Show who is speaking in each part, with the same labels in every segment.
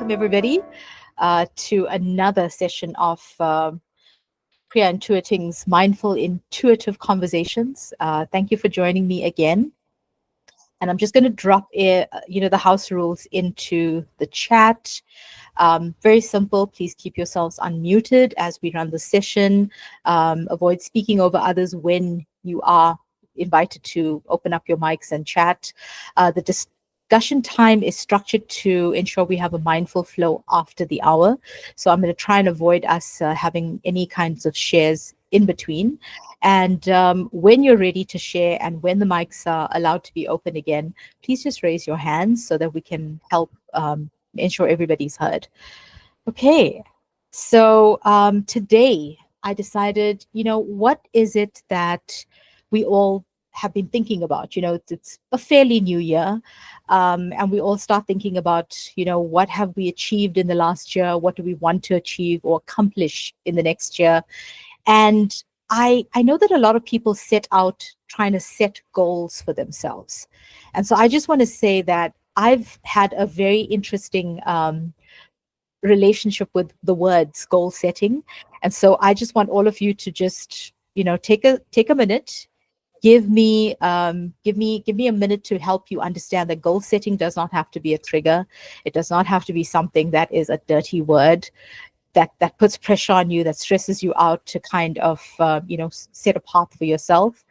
Speaker 1: welcome everybody to another session of Priya Intuiting's Mindful Intuitive Conversations. Thank you for joining me again. And I'm just going to drop the house rules into the chat. Very simple. Please keep yourselves unmuted as we run the session. Avoid speaking over others when you are invited to open up your mics and chat. The discussion time is structured to ensure we have a mindful flow after the hour. So I'm going to try and avoid us having any kinds of shares in between. And when you're ready to share and when the mics are allowed to be open again, please just raise your hands so that we can help ensure everybody's heard. Okay, so today I decided, what is it that we all have been thinking about? It's a fairly new year, and we all start thinking about, what have we achieved in the last year? What do we want to achieve or accomplish in the next year? And I know that a lot of people set out trying to set goals for themselves. And so I just want to say that I've had a very interesting relationship with the words goal setting. And so I just want all of you to just, take a minute, give me a minute to help you understand that goal setting does not have to be a trigger. It does not have to be something that is a dirty word that puts pressure on you, that stresses you out to kind of, set a path for yourself.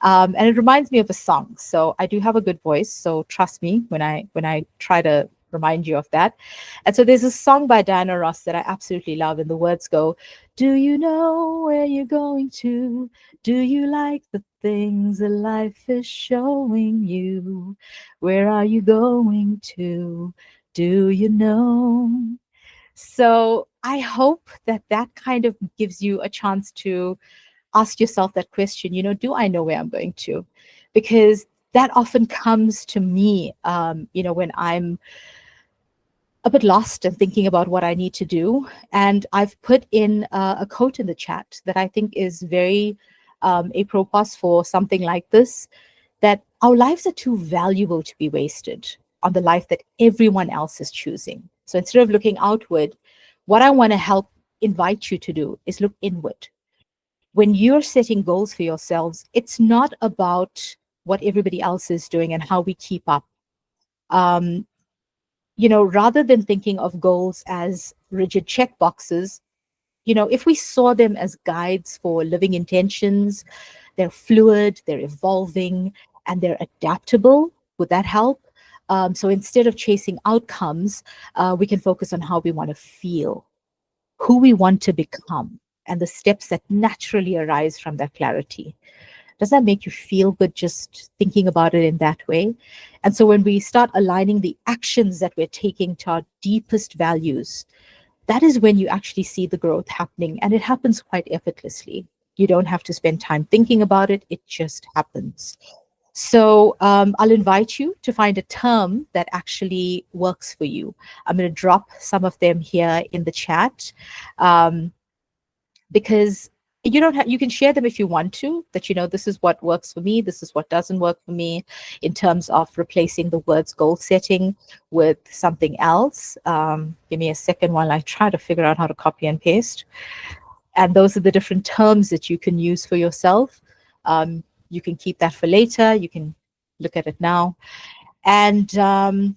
Speaker 1: And it reminds me of a song. So I do have a good voice. So trust me when I try to remind you of that. And so there's a song by Diana Ross that I absolutely love. And the words go, do you know where you're going to? Do you like the things that life is showing you? Where are you going to? Do you know? So I hope that kind of gives you a chance to ask yourself that question, do I know where I'm going to? Because that often comes to me, when I'm a bit lost and thinking about what I need to do. And I've put in a quote in the chat that I think is very apropos for something like this, that our lives are too valuable to be wasted on the life that everyone else is choosing. So instead of looking outward, what I want to help invite you to do is look inward. When you're setting goals for yourselves, it's not about what everybody else is doing and how we keep up. Rather than thinking of goals as rigid check boxes, if we saw them as guides for living intentions, they're fluid, they're evolving, and they're adaptable. Would that help? So instead of chasing outcomes, we can focus on how we want to feel, who we want to become, and the steps that naturally arise from that clarity. Does that make you feel good just thinking about it in that way? And so when we start aligning the actions that we're taking to our deepest values, that is when you actually see the growth happening, and it happens quite effortlessly. You don't have to spend time thinking about it. It just happens. So I'll invite you to find a term that actually works for you. I'm going to drop some of them here in the chat because you can share them if you want to, that this is what works for me, this is what doesn't work for me, in terms of replacing the words goal setting with something else. Give me a second while I try to figure out how to copy and paste. And those are the different terms that you can use for yourself. You can keep that for later. You can look at it now. And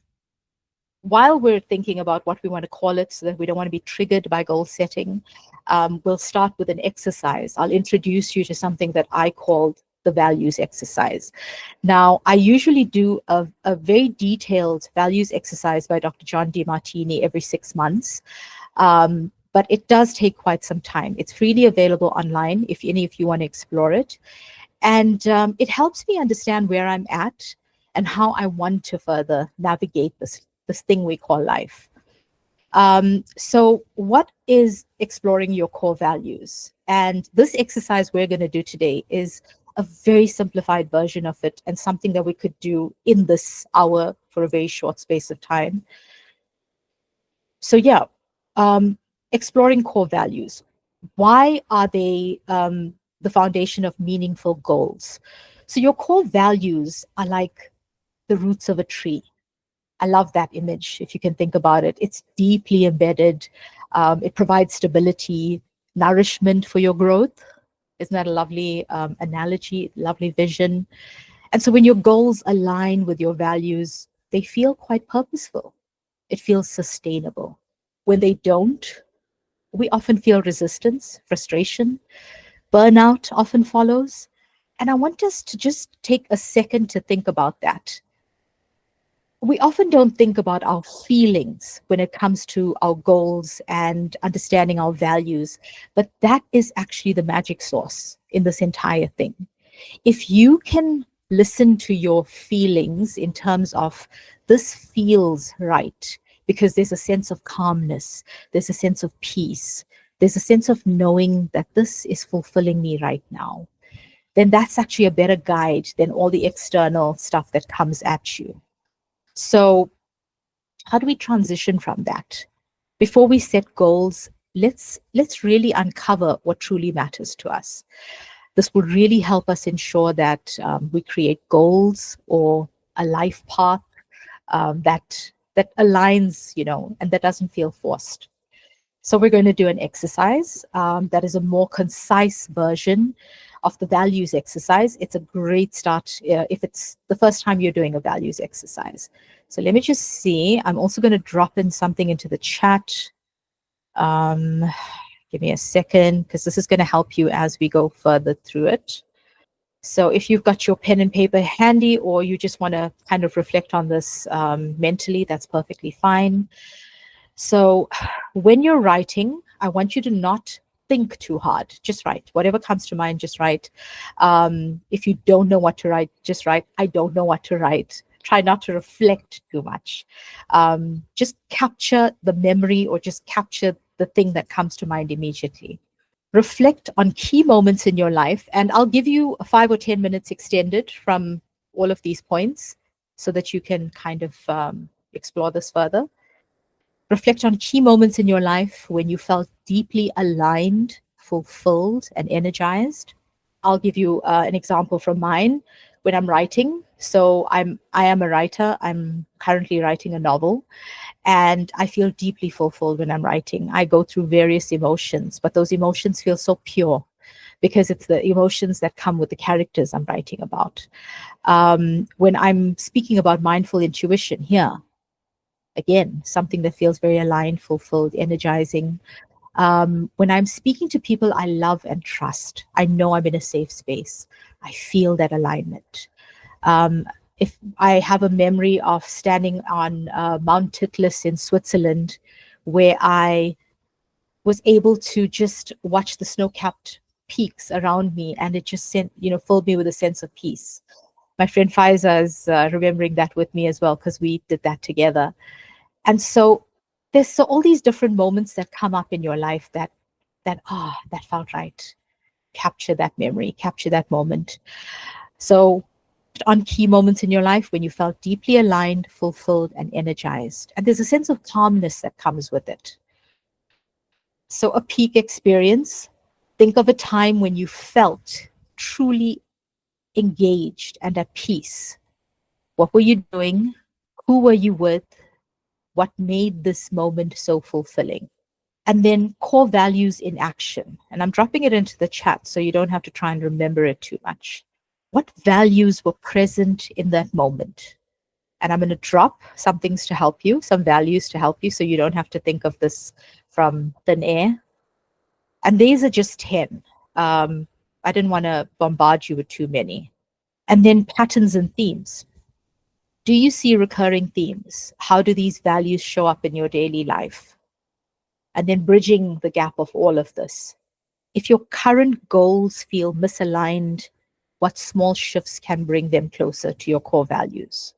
Speaker 1: while we're thinking about what we want to call it so that we don't want to be triggered by goal setting, we'll start with an exercise. I'll introduce you to something that I called the values exercise. Now, I usually do a very detailed values exercise by Dr. John DeMartini every 6 months. But it does take quite some time. It's freely available online if any of you want to explore it. And it helps me understand where I'm at and how I want to further navigate this thing we call life. So what is exploring your core values? And this exercise we're going to do today is a very simplified version of it, and something that we could do in this hour for a very short space of time. So yeah, exploring core values. Why are they the foundation of meaningful goals? So your core values are like the roots of a tree. I love that image. If you can think about it, it's deeply embedded. It provides stability, nourishment for your growth. Isn't that a lovely analogy, lovely vision? And so when your goals align with your values, they feel quite purposeful. It feels sustainable. When they don't, we often feel resistance, frustration, burnout often follows. And I want us to just take a second to think about that. We often don't think about our feelings when it comes to our goals and understanding our values, but that is actually the magic sauce in this entire thing. If you can listen to your feelings in terms of this feels right, because there's a sense of calmness, there's a sense of peace, there's a sense of knowing that this is fulfilling me right now, then that's actually a better guide than all the external stuff that comes at you. So, how do we transition from that? Before we set goals, let's really uncover what truly matters to us. This will really help us ensure that we create goals or a life path that aligns, and that doesn't feel forced. So we're going to do an exercise that is a more concise version of the values exercise. It's a great start if it's the first time you're doing a values exercise. So let me just see. I'm also going to drop in something into the chat. Give me a second, because this is going to help you as we go further through it. So if you've got your pen and paper handy, or you just want to kind of reflect on this mentally, that's perfectly fine. So when you're writing, I want you to not think too hard. Just write. Whatever comes to mind, just write. If you don't know what to write, just write, I don't know what to write. Try not to reflect too much. Just capture the memory, or just capture the thing that comes to mind immediately. Reflect on key moments in your life, and I'll give you 5 or 10 minutes extended from all of these points so that you can kind of explore this further. Reflect on key moments in your life when you felt deeply aligned, fulfilled, and energized. I'll give you an example from mine when I'm writing. So I am a writer. I'm currently writing a novel, and I feel deeply fulfilled when I'm writing. I go through various emotions, but those emotions feel so pure because it's the emotions that come with the characters I'm writing about. When I'm speaking about mindful intuition here, again, something that feels very aligned, fulfilled, energizing. When I'm speaking to people I love and trust, I know I'm in a safe space. I feel that alignment. If I have a memory of standing on Mount Titlis in Switzerland, where I was able to just watch the snow-capped peaks around me, and it just filled me with a sense of peace. My friend Faiza is remembering that with me as well, because we did that together. And so there's all these different moments that come up in your life that felt right. Capture that memory, capture that moment. So on key moments in your life when you felt deeply aligned, fulfilled, and energized. And there's a sense of calmness that comes with it. So a peak experience, think of a time when you felt truly engaged and at peace. What were you doing? Who were you with? What made this moment so fulfilling? And then core values in action. And I'm dropping it into the chat so you don't have to try and remember it too much. What values were present in that moment? And I'm going to drop some things to help you, some values to help you, so you don't have to think of this from thin air. And these are just 10. I didn't want to bombard you with too many. And then patterns and themes. Do you see recurring themes? How do these values show up in your daily life? And then bridging the gap of all of this. If your current goals feel misaligned, what small shifts can bring them closer to your core values?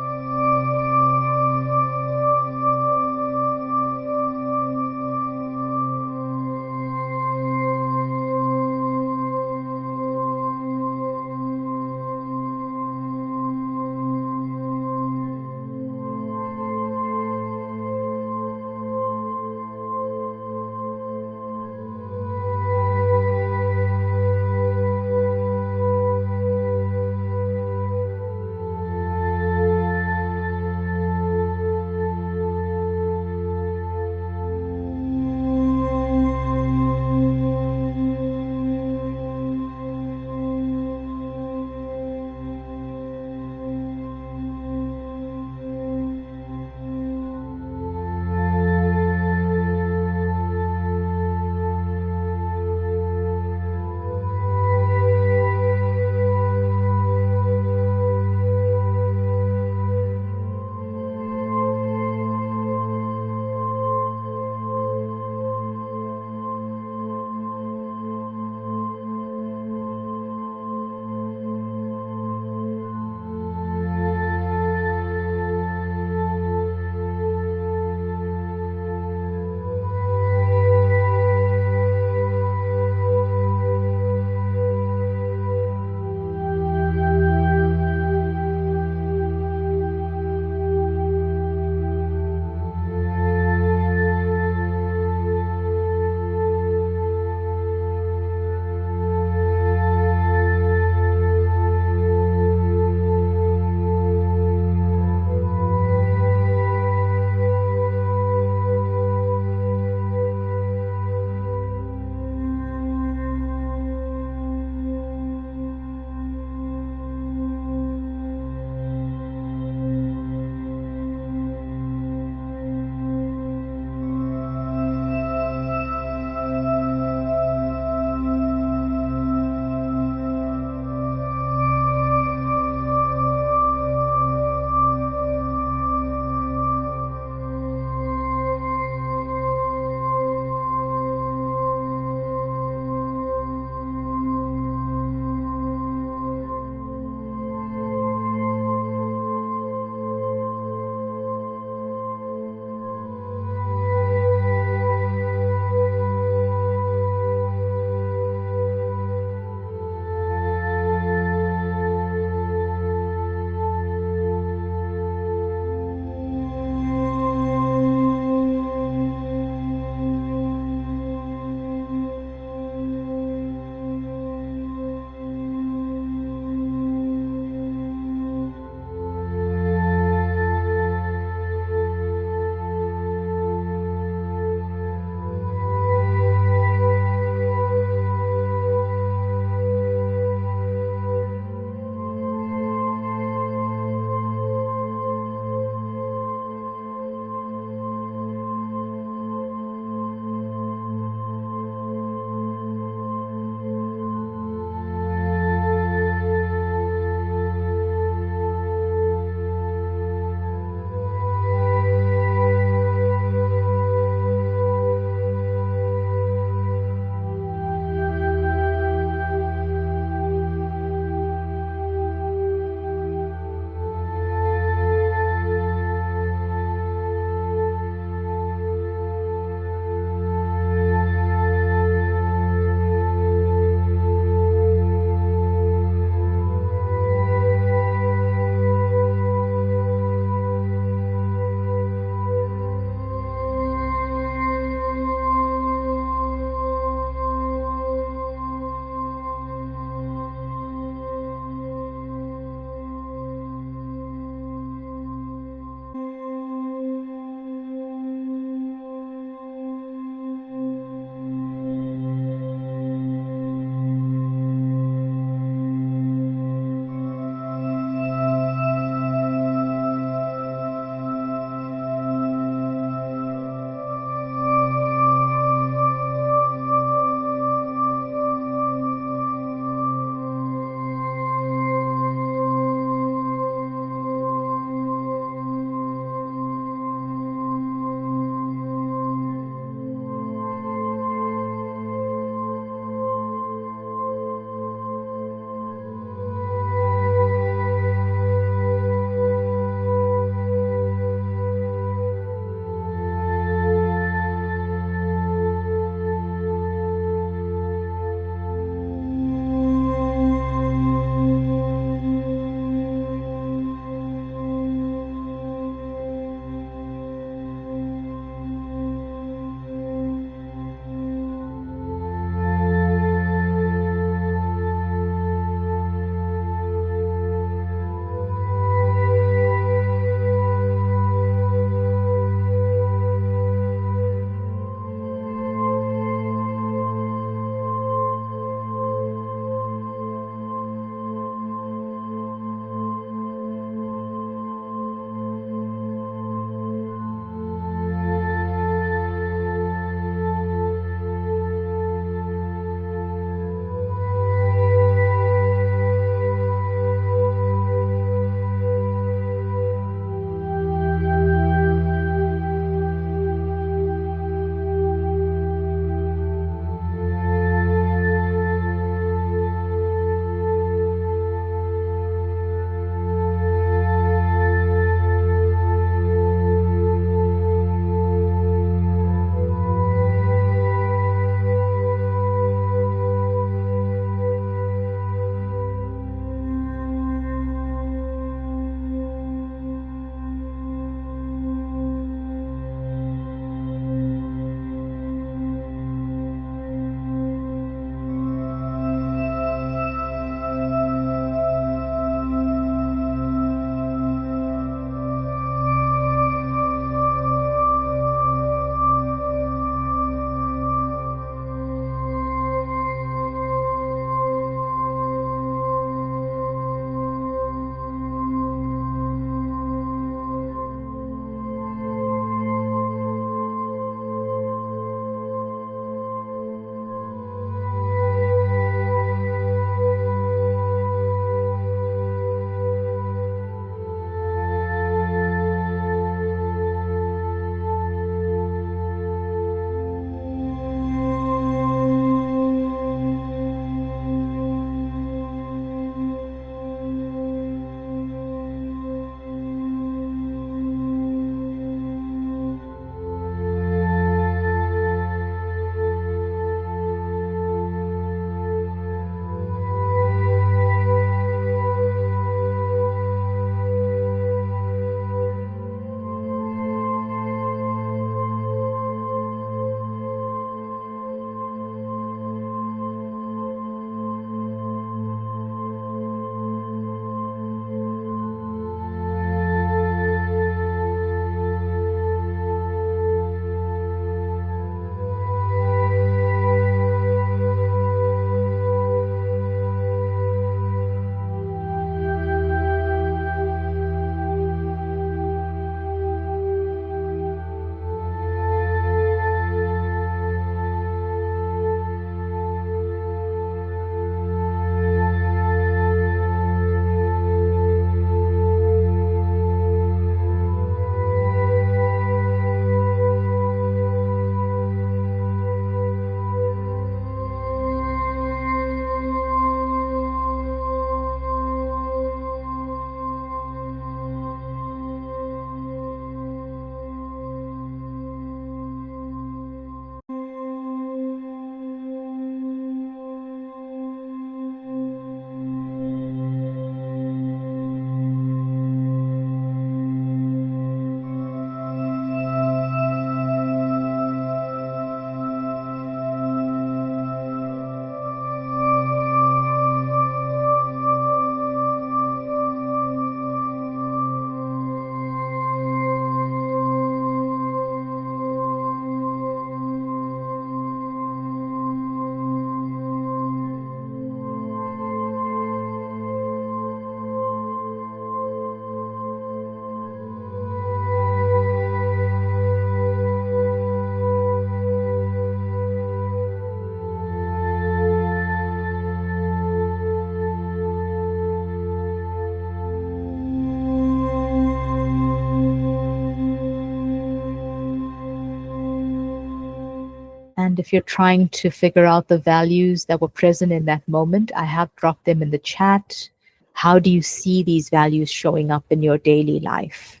Speaker 1: And if you're trying to figure out the values that were present in that moment, I have dropped them in the chat. How do you see these values showing up in your daily life?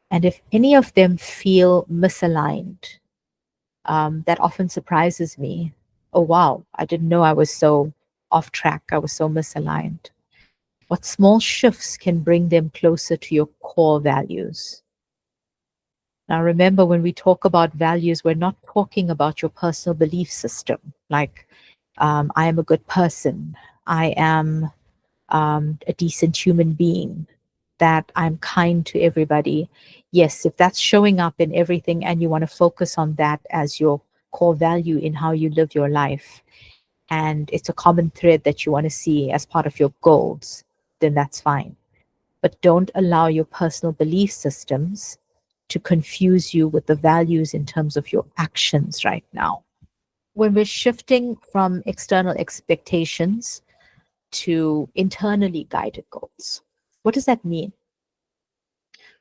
Speaker 1: And if any of them feel misaligned, that often surprises me. Oh, wow, I didn't know I was so off track. I was so misaligned. What small shifts can bring them closer to your core values? Now, remember, when we talk about values, we're not talking about your personal belief system, like I am a good person, I am a decent human being, that I'm kind to everybody. Yes, if that's showing up in everything and you want to focus on that as your core value in how you live your life, and it's a common thread that you want to see as part of your goals, then that's fine. But don't allow your personal belief systems to confuse you with the values in terms of your actions right now. When we're shifting from external expectations to internally guided goals, what does that mean?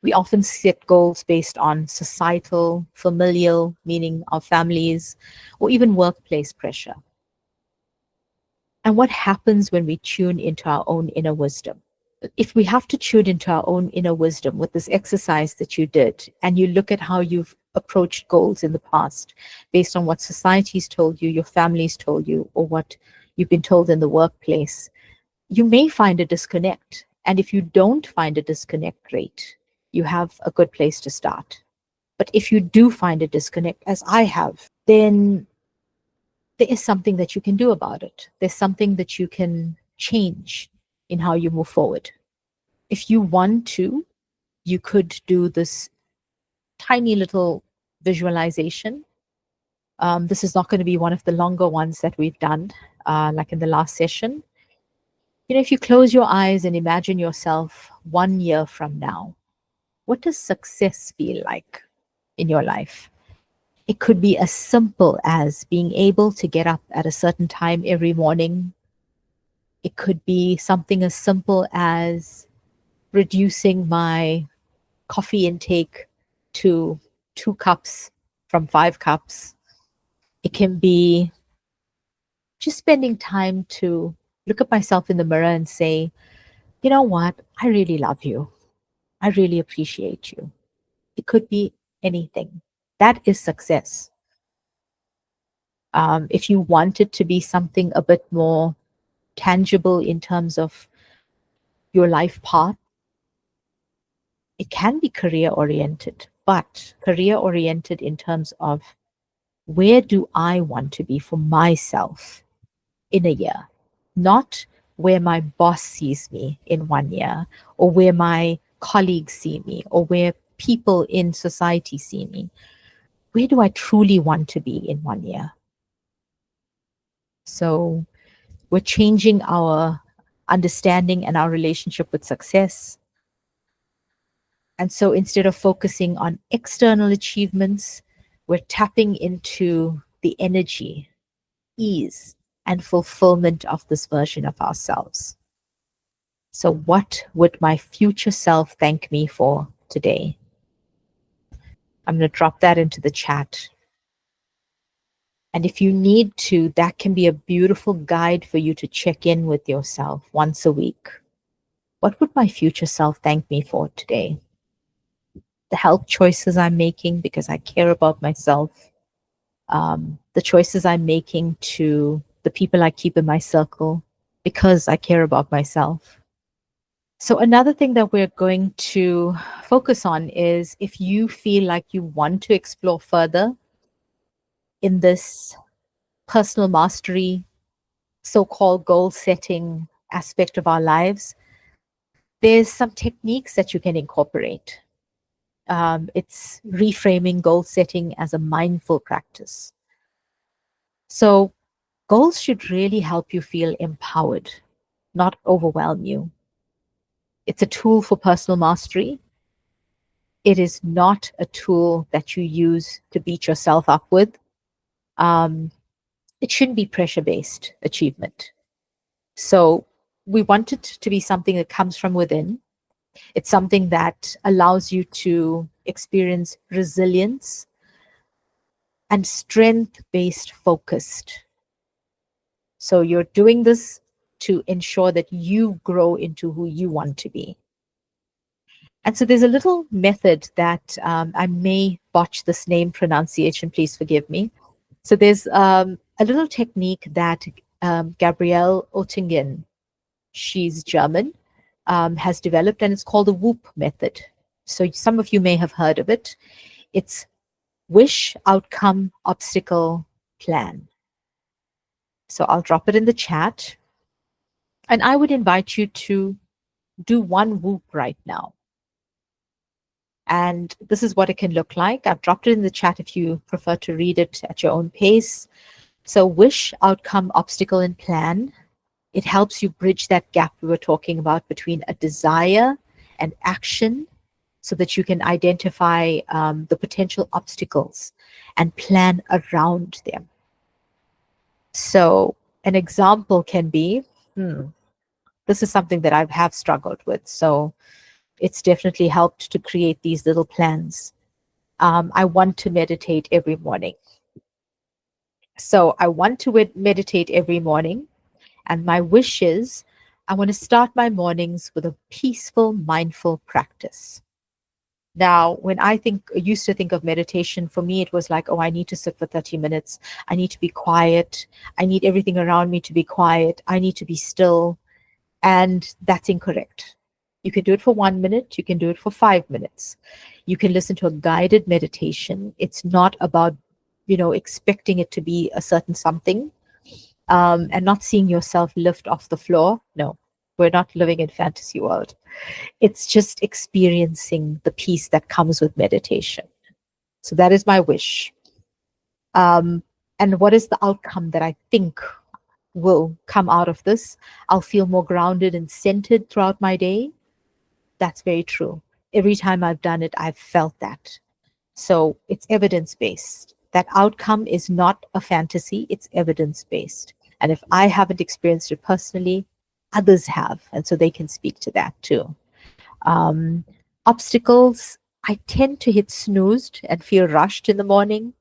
Speaker 1: We often set goals based on societal, familial, meaning our families, or even workplace pressure. And what happens when we tune into our own inner wisdom? If we have to tune into our own inner wisdom with this exercise that you did, and you look at how you've approached goals in the past based on what society's told you, your family's told you, or what you've been told in the workplace, you may find a disconnect. And if you don't find a disconnect, great, you have a good place to start. But if you do find a disconnect, as I have, then there is something that you can do about it. There's something that you can change in how you move forward. If you want to, you could do this tiny little visualization. This is not going to be one of the longer ones that we've done, like in the last session. You know, if you close your eyes and imagine yourself 1 year from now, what does success feel like in your life? It could be as simple as being able to get up at a certain time every morning. It could be something as simple as reducing my coffee intake to 2 cups from 5 cups. It can be just spending time to look at myself in the mirror and say, you know what? I really love you. I really appreciate you. It could be anything. That is success. If you want it to be something a bit more tangible in terms of your life path, it can be career oriented, but career oriented in terms of where do I want to be for myself in a year? Not where my boss sees me in 1 year, or where my colleagues see me, or where people in society see me. Where do I truly want to be in 1 year? So we're changing our understanding and our relationship with success. And so instead of focusing on external achievements, we're tapping into the energy, ease, and fulfillment of this version of ourselves. So, what would my future self thank me for today? I'm going to drop that into the chat. And if you need to, that can be a beautiful guide for you to check in with yourself once a week. What would my future self thank me for today? The health choices I'm making because I care about myself, the choices I'm making to the people I keep in my circle because I care about myself. So, another thing that we're going to focus on is if you feel like you want to explore further in this personal mastery, so called goal setting aspect of our lives, there's some techniques that you can incorporate. It's reframing goal setting as a mindful practice. So, goals should really help you feel empowered, not overwhelm you. It's a tool for personal mastery. It is not a tool that you use to beat yourself up with. Um, it shouldn't be pressure based achievement. So, we want it to be something that comes from within. It's something that allows you to experience resilience and strength-based focused. So you're doing this to ensure that you grow into who you want to be. And so there's a little method that I may botch this name pronunciation, please forgive me. So there's a little technique that Gabrielle Oettingen, she's German, has developed, and it's called the WOOP method. So some of you may have heard of it. It's wish, outcome, obstacle, plan. So I'll drop it in the chat. And I would invite you to do one WOOP right now. And this is what it can look like. I've dropped it in the chat if you prefer to read it at your own pace. So wish, outcome, obstacle, and plan. It helps you bridge that gap we were talking about between a desire and action, so that you can identify the potential obstacles and plan around them. So an example can be, this is something that I have struggled with. So it's definitely helped to create these little plans. I want to meditate every morning. So I want to meditate every morning. And my wish is I want to start my mornings with a peaceful, mindful practice. Now, when I used to think of meditation, for me, it was like, oh, I need to sit for 30 minutes. I need to be quiet. I need everything around me to be quiet. I need to be still. And that's incorrect. You can do it for 1 minute. You can do it for 5 minutes. You can listen to a guided meditation. It's not about, expecting it to be a certain something, and not seeing yourself lift off the floor. No, we're not living in fantasy world. It's just experiencing the peace that comes with meditation. So that is my wish. And what is the outcome that I think will come out of this? I'll feel more grounded and centered throughout my day. That's very true. Every time I've done it, I've felt that. So it's evidence-based. That outcome is not a fantasy, it's evidence-based. And if I haven't experienced it personally, others have. And so they can speak to that too. Obstacles, I tend to hit snoozed and feel rushed in the morning.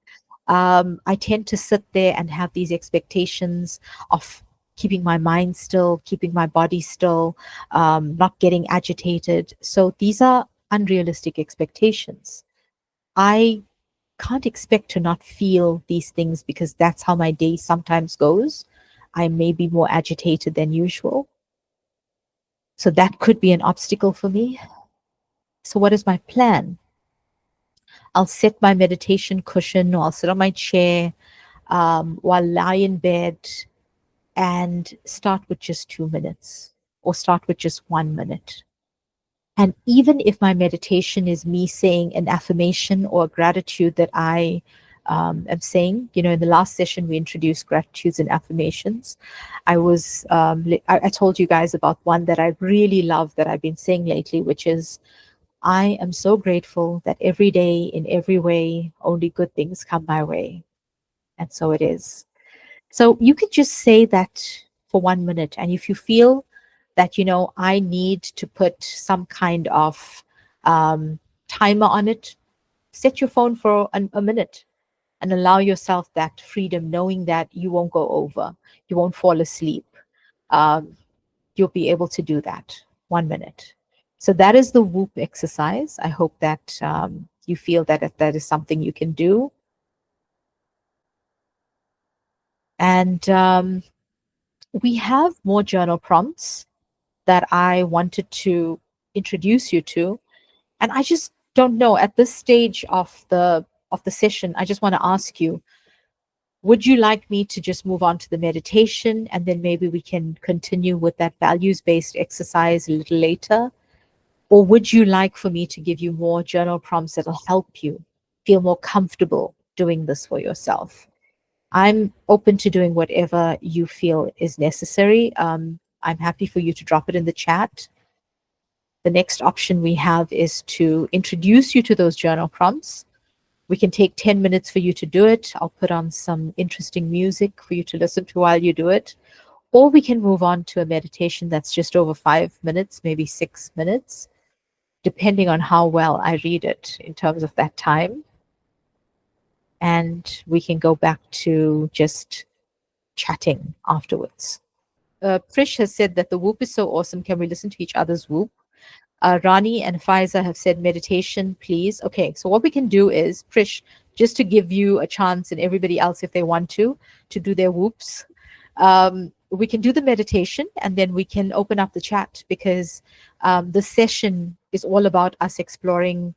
Speaker 1: I tend to sit there and have these expectations of keeping my mind still, keeping my body still, not getting agitated. So these are unrealistic expectations. I can't expect to not feel these things because that's how my day sometimes goes. I may be more agitated than usual. So that could be an obstacle for me. So what is my plan? I'll set my meditation cushion, or I'll sit on my chair while lie in bed and start with just 2 minutes, or start with just 1 minute. And even if my meditation is me saying an affirmation or gratitude that I am saying, in the last session, we introduced gratitudes and affirmations. I told you guys about one that I really love that I've been saying lately, which is, I am so grateful that every day, in every way, only good things come my way. And so it is. So you could just say that for 1 minute. And if you feel that, I need to put some kind of timer on it, set your phone for a minute and allow yourself that freedom, knowing that you won't go over, you won't fall asleep. You'll be able to do that 1 minute. So that is the WOOP exercise. I hope that you feel that that is something you can do. And we have more journal prompts that I wanted to introduce you to. And I just don't know, at this stage of the session, I just want to ask you, would you like me to just move on to the meditation, and then maybe we can continue with that values-based exercise a little later? Or would you like for me to give you more journal prompts that will help you feel more comfortable doing this for yourself? I'm open to doing whatever you feel is necessary. I'm happy for you to drop it in the chat. The next option we have is to introduce you to those journal prompts. We can take 10 minutes for you to do it. I'll put on some interesting music for you to listen to while you do it. Or we can move on to a meditation that's just over 5 minutes, maybe 6 minutes, depending on how well I read it in terms of that time. And and we can go back to just chatting afterwards. Prish has said that the WOOP is so awesome. Can we listen to each other's WOOP? Rani and Faiza have said meditation, please. Okay, so what we can do is, Prish, just to give you a chance and everybody else, if they want to do their whoops, we can do the meditation and then we can open up the chat, because the session is all about us exploring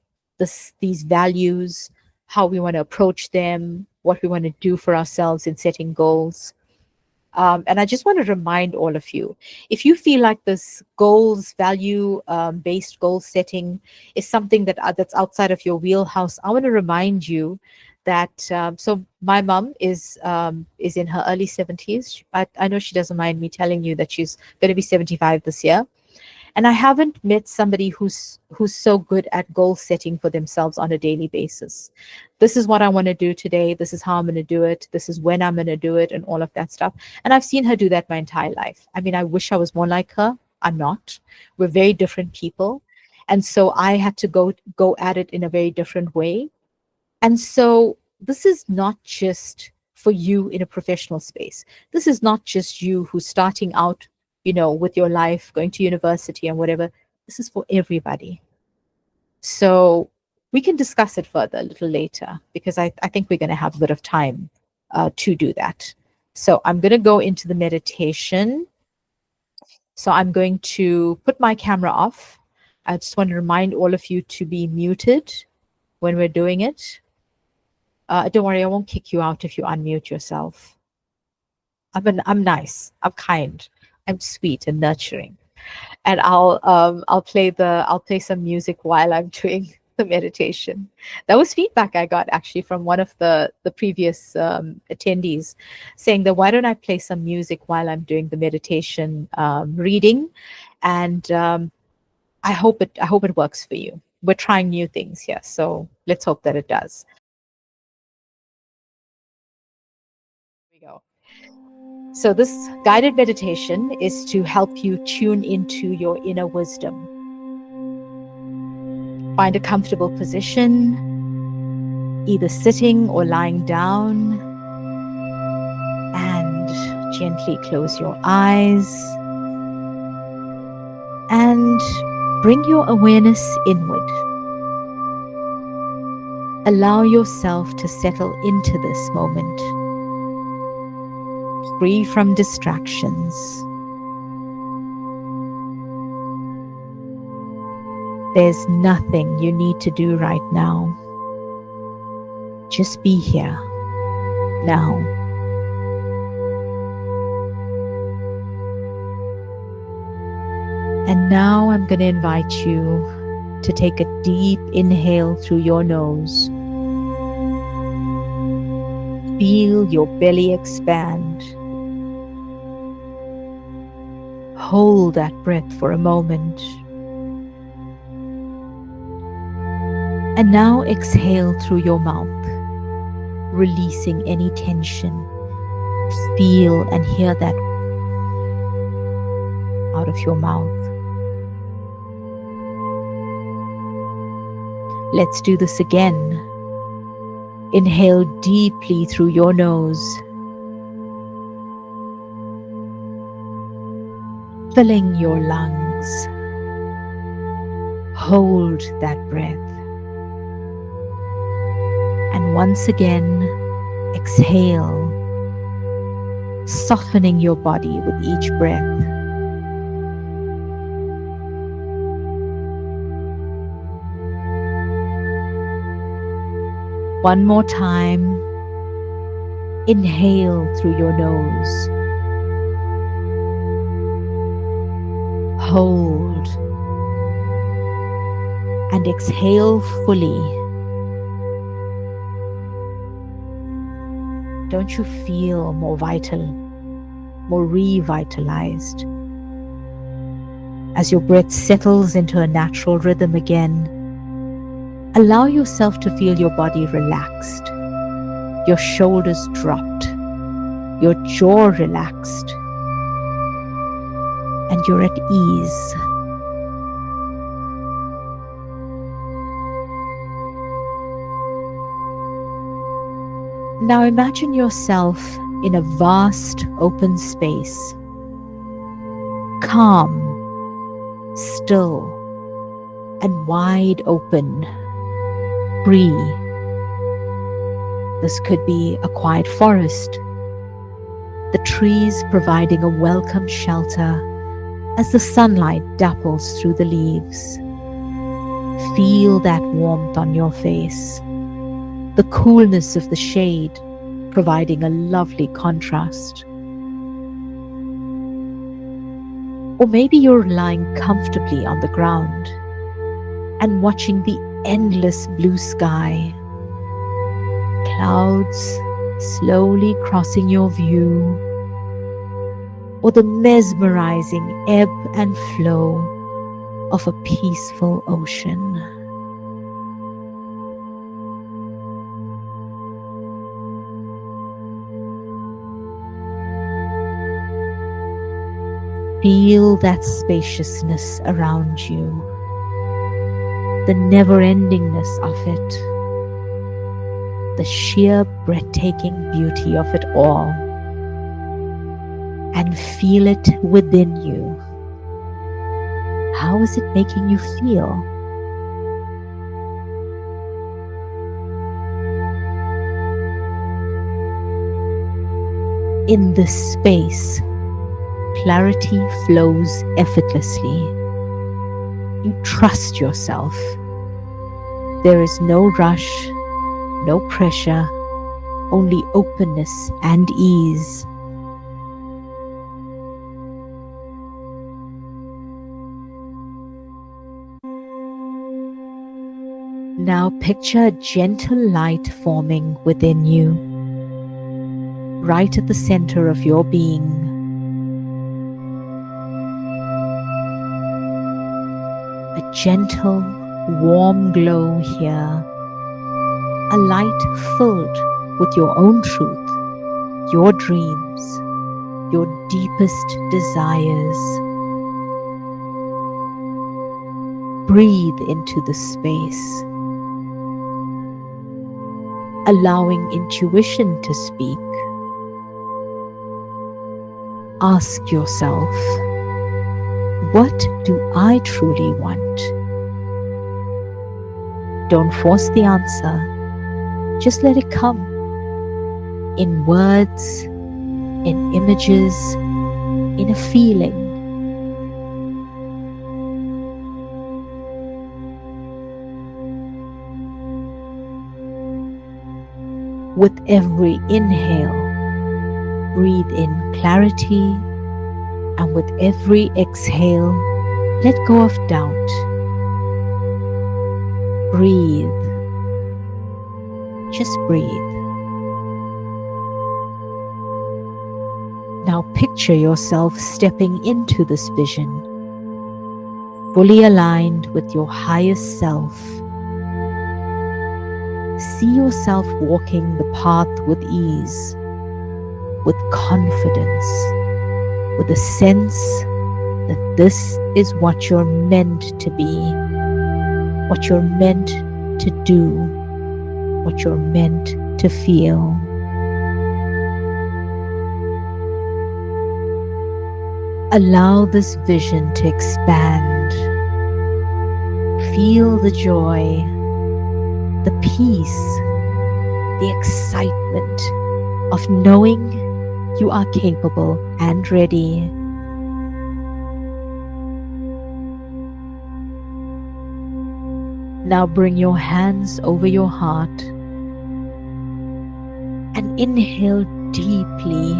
Speaker 1: these values, how we want to approach them, what we want to do for ourselves in setting goals. And I just want to remind all of you, if you feel like this value based goal setting is something that's outside of your wheelhouse, I want to remind you that so my mom is in her early 70s. I know she doesn't mind me telling you that she's going to be 75 this year. And I haven't met somebody who's so good at goal setting for themselves on a daily basis. This is what I want to do today. This is how I'm going to do it. This is when I'm going to do it, and all of that stuff. And I've seen her do that my entire life. I mean, I wish I was more like her. I'm not. We're very different people. And so I had to go at it in a very different way. And so this is not just for you in a professional space. This is not just you who's starting out, with your life, going to university and whatever. This is for everybody. So we can discuss it further a little later, because I think we're going to have a bit of time to do that. So I'm going to go into the meditation. So I'm going to put my camera off. I just want to remind all of you to be muted when we're doing it. Don't worry, I won't kick you out if you unmute yourself. I'm nice. I'm kind. I'm sweet and nurturing, and I'll play some music while I'm doing the meditation. That was feedback I got actually from one of the previous attendees, saying that why don't I play some music while I'm doing the meditation reading, and I hope it works for you. We're trying new things here, so let's hope that it does. Here we go. So this guided meditation is to help you tune into your inner wisdom. Find a comfortable position, either sitting or lying down, and gently close your eyes and bring your awareness inward. Allow yourself to settle into this moment, free from distractions. There's nothing you need to do right now. Just be here, now. And now I'm going to invite you to take a deep inhale through your nose. Feel your belly expand. Hold that breath for a moment. And now exhale through your mouth, releasing any tension. Feel and hear that out of your mouth. Let's do this again. Inhale deeply through your nose, filling your lungs. Hold that breath. And once again, exhale, softening your body with each breath. One more time. Inhale through your nose. Hold. And exhale fully. Don't you feel more vital, more revitalized? As your breath settles into a natural rhythm again, allow yourself to feel your body relaxed, your shoulders dropped, your jaw relaxed, and you're at ease. Now imagine yourself in a vast open space, calm, still, and wide open, free. This could be a quiet forest, the trees providing a welcome shelter as the sunlight dapples through the leaves. Feel that warmth on your face, the coolness of the shade providing a lovely contrast. Or maybe you're lying comfortably on the ground and watching the endless blue sky, clouds slowly crossing your view, or the mesmerizing ebb and flow of a peaceful ocean. Feel that spaciousness around you, the never-endingness of it, the sheer breathtaking beauty of it all, and feel it within you. How is it making you feel? In this space, clarity flows effortlessly. You trust yourself. There is no rush, no pressure, only openness and ease. Now picture a gentle light forming within you, right at the center of your being. A gentle, warm glow here, a light filled with your own truth, your dreams, your deepest desires. Breathe into the space, allowing intuition to speak. Ask yourself, what do I truly want? Don't force the answer, just let it come. In words, in images, in a feeling. With every inhale, breathe in clarity, and with every exhale, let go of doubt. Breathe. Just breathe. Now picture yourself stepping into this vision, fully aligned with your highest self. See yourself walking the path with ease, with confidence, with a sense that this is what you're meant to be, what you're meant to do, what you're meant to feel. Allow this vision to expand. Feel the joy, the peace, the excitement of knowing you are capable and ready. Now bring your hands over your heart and inhale deeply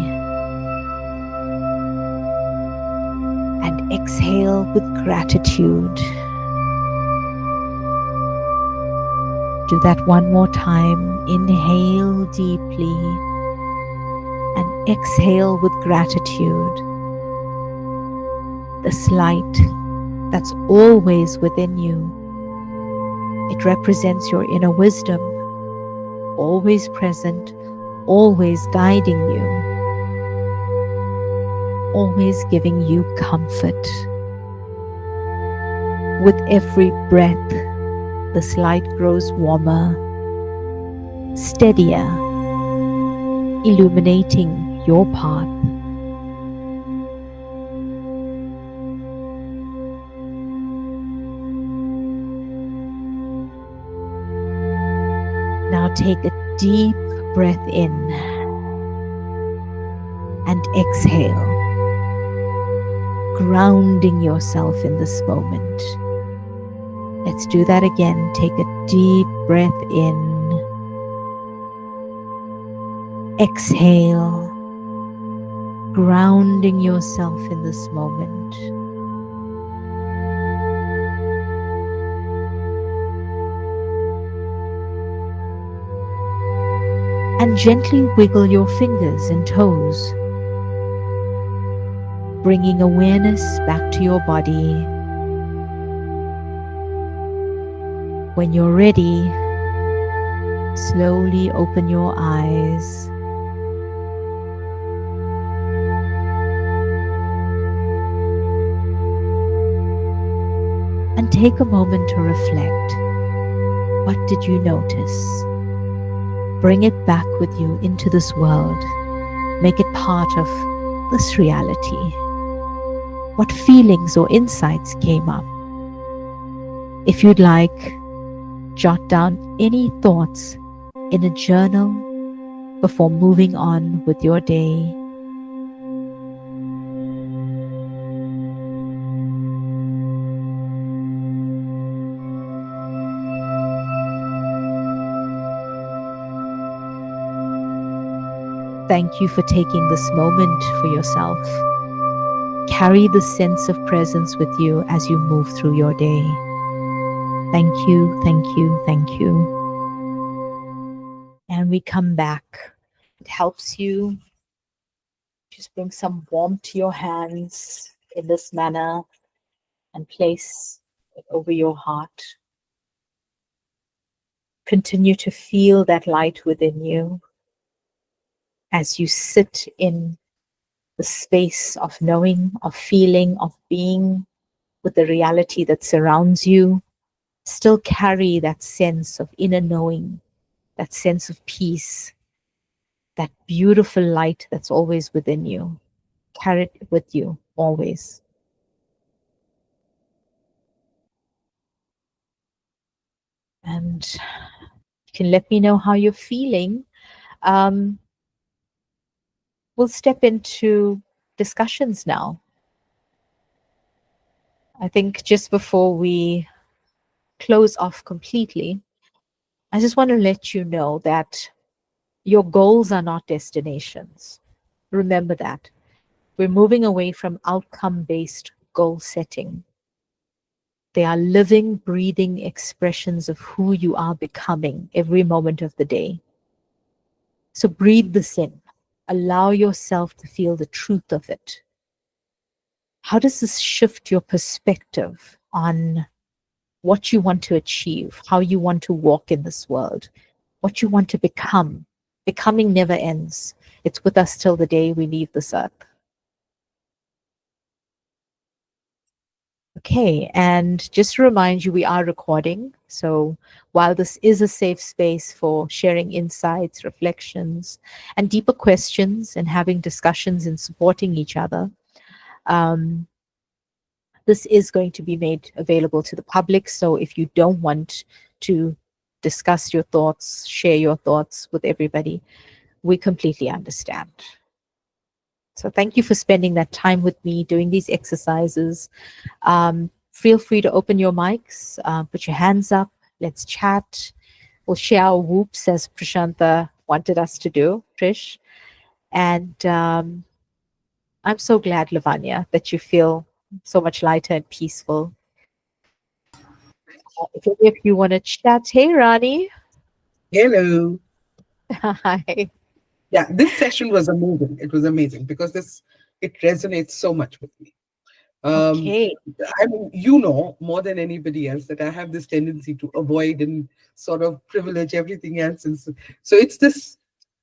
Speaker 1: and exhale with gratitude. Do that one more time. Inhale deeply and exhale with gratitude. This light that's always within you. It represents your inner wisdom, always present, always guiding you, always giving you comfort. With every breath, this light grows warmer, steadier, illuminating your path. Now take a deep breath in and exhale, grounding yourself in this moment. Let's do that again. Take a deep breath in, exhale, grounding yourself in this moment. And gently wiggle your fingers and toes, bringing awareness back to your body. When you're ready, slowly open your eyes. And take a moment to reflect. What did you notice? Bring it back with you into this world. Make it part of this reality. What feelings or insights came up? If you'd like, jot down any thoughts in a journal before moving on with your day. Thank you for taking this moment for yourself. Carry the sense of presence with you as you move through your day. Thank you, thank you, thank you. And we come back. It helps you just bring some warmth to your hands in this manner and place it over your heart. Continue to feel that light within you as you sit in the space of knowing, of feeling, of being with the reality that surrounds you. Still carry that sense of inner knowing, that sense of peace, that beautiful light that's always within you. Carry it with you always. And you can let me know how you're feeling. Um, we'll step into discussions now. I think just before we close off completely, I just want to let you know that your goals are not destinations. Remember that. We're moving away from outcome based goal setting. They are living, breathing expressions of who you are becoming every moment of the day. So breathe this in. Allow yourself to feel the truth of it. How does this shift your perspective on what you want to achieve, how you want to walk in this world, what you want to become? Becoming never ends. It's with us till the day we leave this earth. Okay, and just to remind you, we are recording. So while this is a safe space for sharing insights, reflections, and deeper questions and having discussions and supporting each other, um, this is going to be made available to the public. So if you don't want to discuss your thoughts, share your thoughts with everybody, we completely understand. So thank you for spending that time with me doing these exercises. Feel free to open your mics, put your hands up, let's chat. We'll share our whoops as Prashanta wanted us to do, Trish. And I'm so glad, Lavanya, that you feel so much lighter and peaceful. If you want to chat, hey, Rani.
Speaker 2: Hello.
Speaker 1: Hi.
Speaker 2: Yeah, this session was amazing. It was amazing because it resonates so much with me. Um,
Speaker 1: Okay.
Speaker 2: I mean, you know more than anybody else that I have this tendency to avoid and sort of privilege everything else, and so it's this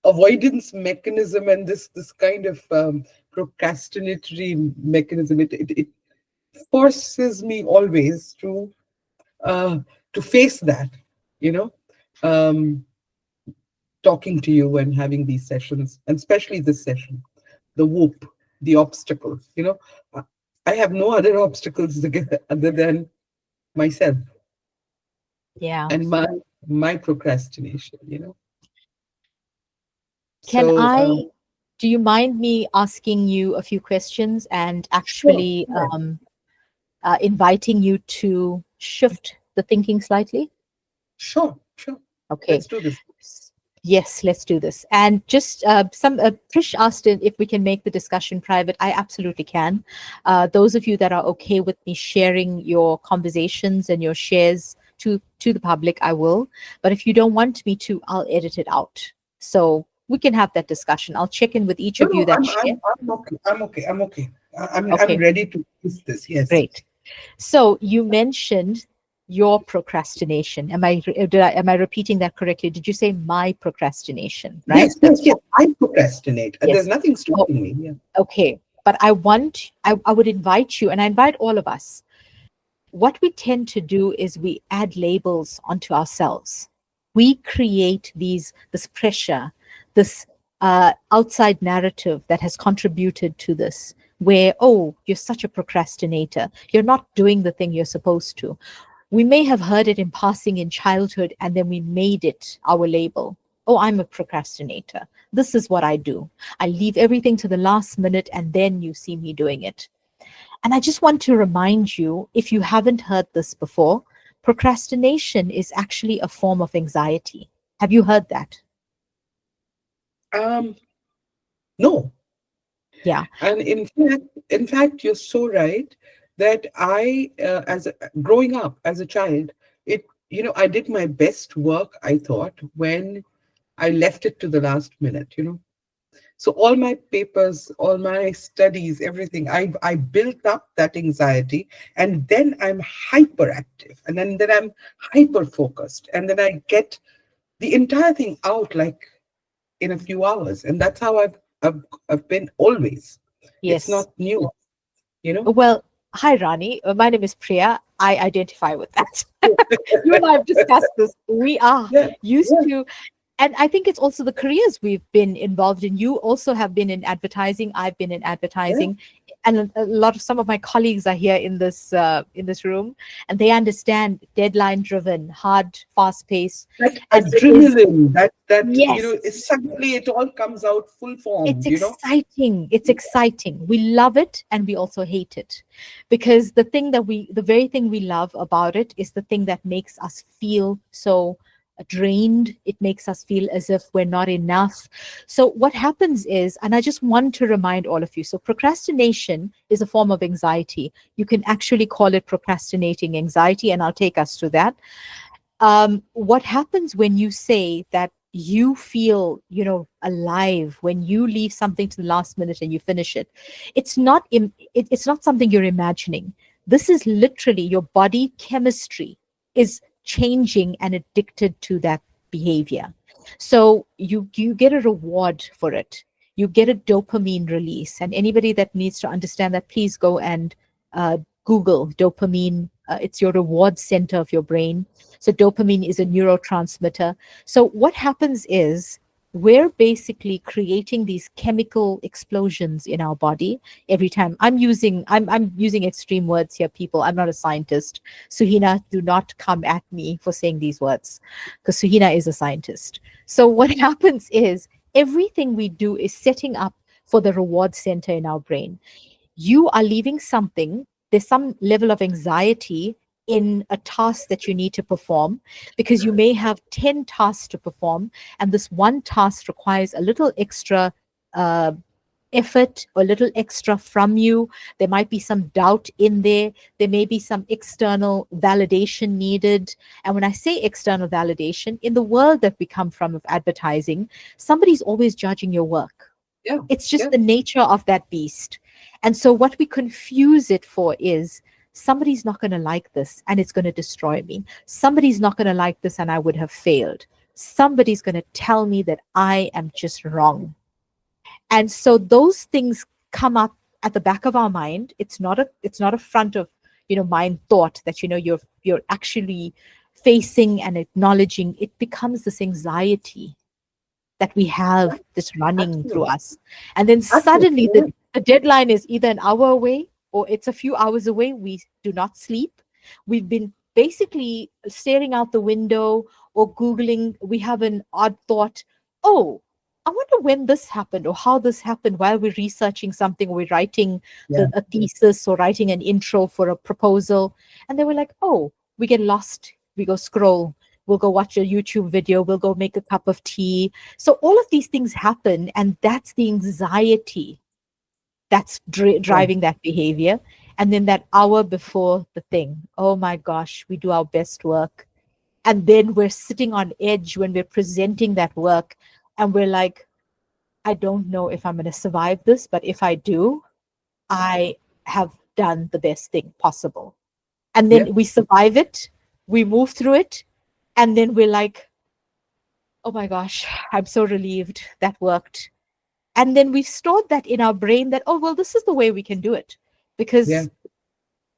Speaker 2: avoidance mechanism and this kind of procrastinatory mechanism. It forces me always uh, to face that, you know. Um, talking to you and having these sessions, and especially this session, the WOOP, the obstacles. I I have no other obstacles other than myself
Speaker 1: Yeah.
Speaker 2: and my procrastination.
Speaker 1: Can
Speaker 2: So
Speaker 1: do you mind me asking you a few questions and
Speaker 2: sure,
Speaker 1: actually
Speaker 2: sure,
Speaker 1: inviting you to shift the thinking slightly?
Speaker 2: sure, sure.
Speaker 1: Okay.
Speaker 2: Let's do this.
Speaker 1: Yes, let's do this. And just some Trish asked if we can make the discussion private. I absolutely can. Those of you that are okay with me sharing your conversations and your shares to the public, I will. But if you don't want me to, I'll edit it out. So we can have that discussion. I'll check in with each
Speaker 2: No,
Speaker 1: of you
Speaker 2: no,
Speaker 1: that share.
Speaker 2: I'm okay. I'm okay. I'm okay. I'm
Speaker 1: Okay,
Speaker 2: ready to use this. Yes.
Speaker 1: great. So you mentioned your procrastination. Am I repeating that correctly? Did you say my procrastination? Right?
Speaker 2: Yes, yes,
Speaker 1: That's
Speaker 2: yes. I procrastinate. There's
Speaker 1: yes.
Speaker 2: nothing
Speaker 1: Oh,
Speaker 2: stopping me. Yeah.
Speaker 1: okay. But I would invite you, and I invite all of us. What we tend to do is we add labels onto ourselves. We create this pressure, this outside narrative that has contributed to this, where, oh, you're such a procrastinator. You're not doing the thing you're supposed to. We may have heard it in passing in childhood, and then we made it our label. Oh, I'm a procrastinator. This is what I do. I leave everything to the last minute, and then you see me doing it. And I just want to remind you, if you haven't heard this before, procrastination is actually a form of anxiety. Have you heard that?
Speaker 2: Um. No.
Speaker 1: Yeah.
Speaker 2: And in fact, you're so right that growing up as a child, I did my best work, I thought, when I left it to the last minute. So all my papers, all my studies, everything, I built up that anxiety, and then I'm hyperactive, and then I'm hyper focused, and then I get the entire thing out like in a few hours, and that's how I've been always. It's
Speaker 1: Yes.
Speaker 2: not new, you know.
Speaker 1: Well, hi, Rani. My name is Priya. I identify with that. You and I have discussed this. We are
Speaker 2: Yeah,
Speaker 1: used
Speaker 2: yeah,
Speaker 1: to, and I think it's also the careers we've been involved in. You also have been in advertising. I've been in
Speaker 2: yeah.
Speaker 1: advertising, and a lot of some of my colleagues are here in this room, and they understand deadline driven, hard, fast pace,
Speaker 2: That
Speaker 1: and it is
Speaker 2: adrenaline, that
Speaker 1: yes.
Speaker 2: suddenly it all comes out full
Speaker 1: It's
Speaker 2: formed.
Speaker 1: exciting. It's exciting. We love it and we also hate it because the very thing we love about it is the thing that makes us feel so drained. It makes us feel as if we're not enough. So, what happens is, and I just want to remind all of you so, procrastination is a form of anxiety. You can actually call it procrastinating anxiety, and I'll take us to that. What happens when you say that you feel alive when you leave something to the last minute and you finish it? It's not something you're imagining. This is literally your body chemistry is changing and addicted to that behavior. So you get a reward for it. You get a dopamine release, and anybody that needs to understand that, please go and uh, Google dopamine. It's your reward center of your brain. So dopamine is a neurotransmitter. So what happens is we're basically creating these chemical explosions in our body every time. I'm using extreme words here, people. I'm not a scientist. Suhina, do not come at me for saying these words because Suhina is a scientist. So what happens is everything we do is setting up for the reward center in our brain. You are leaving something, there's some level of anxiety in a task that you need to perform because you may have 10 tasks to perform, and this one task requires a little extra uh, effort or a little extra from you. There might be some doubt in there. There may be some external validation needed. And when I say external validation, in the world that we come from of advertising, somebody's always judging your work.
Speaker 2: Yeah,
Speaker 1: It's just
Speaker 2: yeah.
Speaker 1: the nature of that beast. And so what we confuse it for is somebody's not going to like this and it's going to destroy me. Somebody's not going to like this and I would have failed. Somebody's going to tell me that I am just wrong. And so those things come up at the back of our mind. It's not a front of mind thought that you're actually facing and acknowledging. It becomes this anxiety. that we
Speaker 2: Yeah,
Speaker 1: have this running through
Speaker 2: absolutely.
Speaker 1: us. And then suddenly
Speaker 2: Absolutely.
Speaker 1: the deadline is either an hour away or it's a few hours away. We do not sleep. We've been basically staring out the window or Googling. We have an odd thought, oh, I wonder when this happened or how this happened while we're researching something or we're writing
Speaker 2: Yeah,
Speaker 1: a thesis or writing an intro for a proposal. And then we're like, oh, we get lost. We go scroll. We'll go watch a YouTube video. We'll go make a cup of tea. So all of these things happen. And that's the anxiety that's
Speaker 2: yeah,
Speaker 1: driving that behavior. And then that hour before the thing, oh my gosh, we do our best work. And then we're sitting on edge when we're presenting that work. And we're like, I don't know if I'm going to survive this, but if I do, I have done the best thing possible. And
Speaker 2: yeah,
Speaker 1: then we survive it, we move through it, and then we're like, oh my gosh, I'm so relieved that worked. And then we've stored that in our brain that, oh, well, this is the way we can do it
Speaker 2: yeah.
Speaker 1: because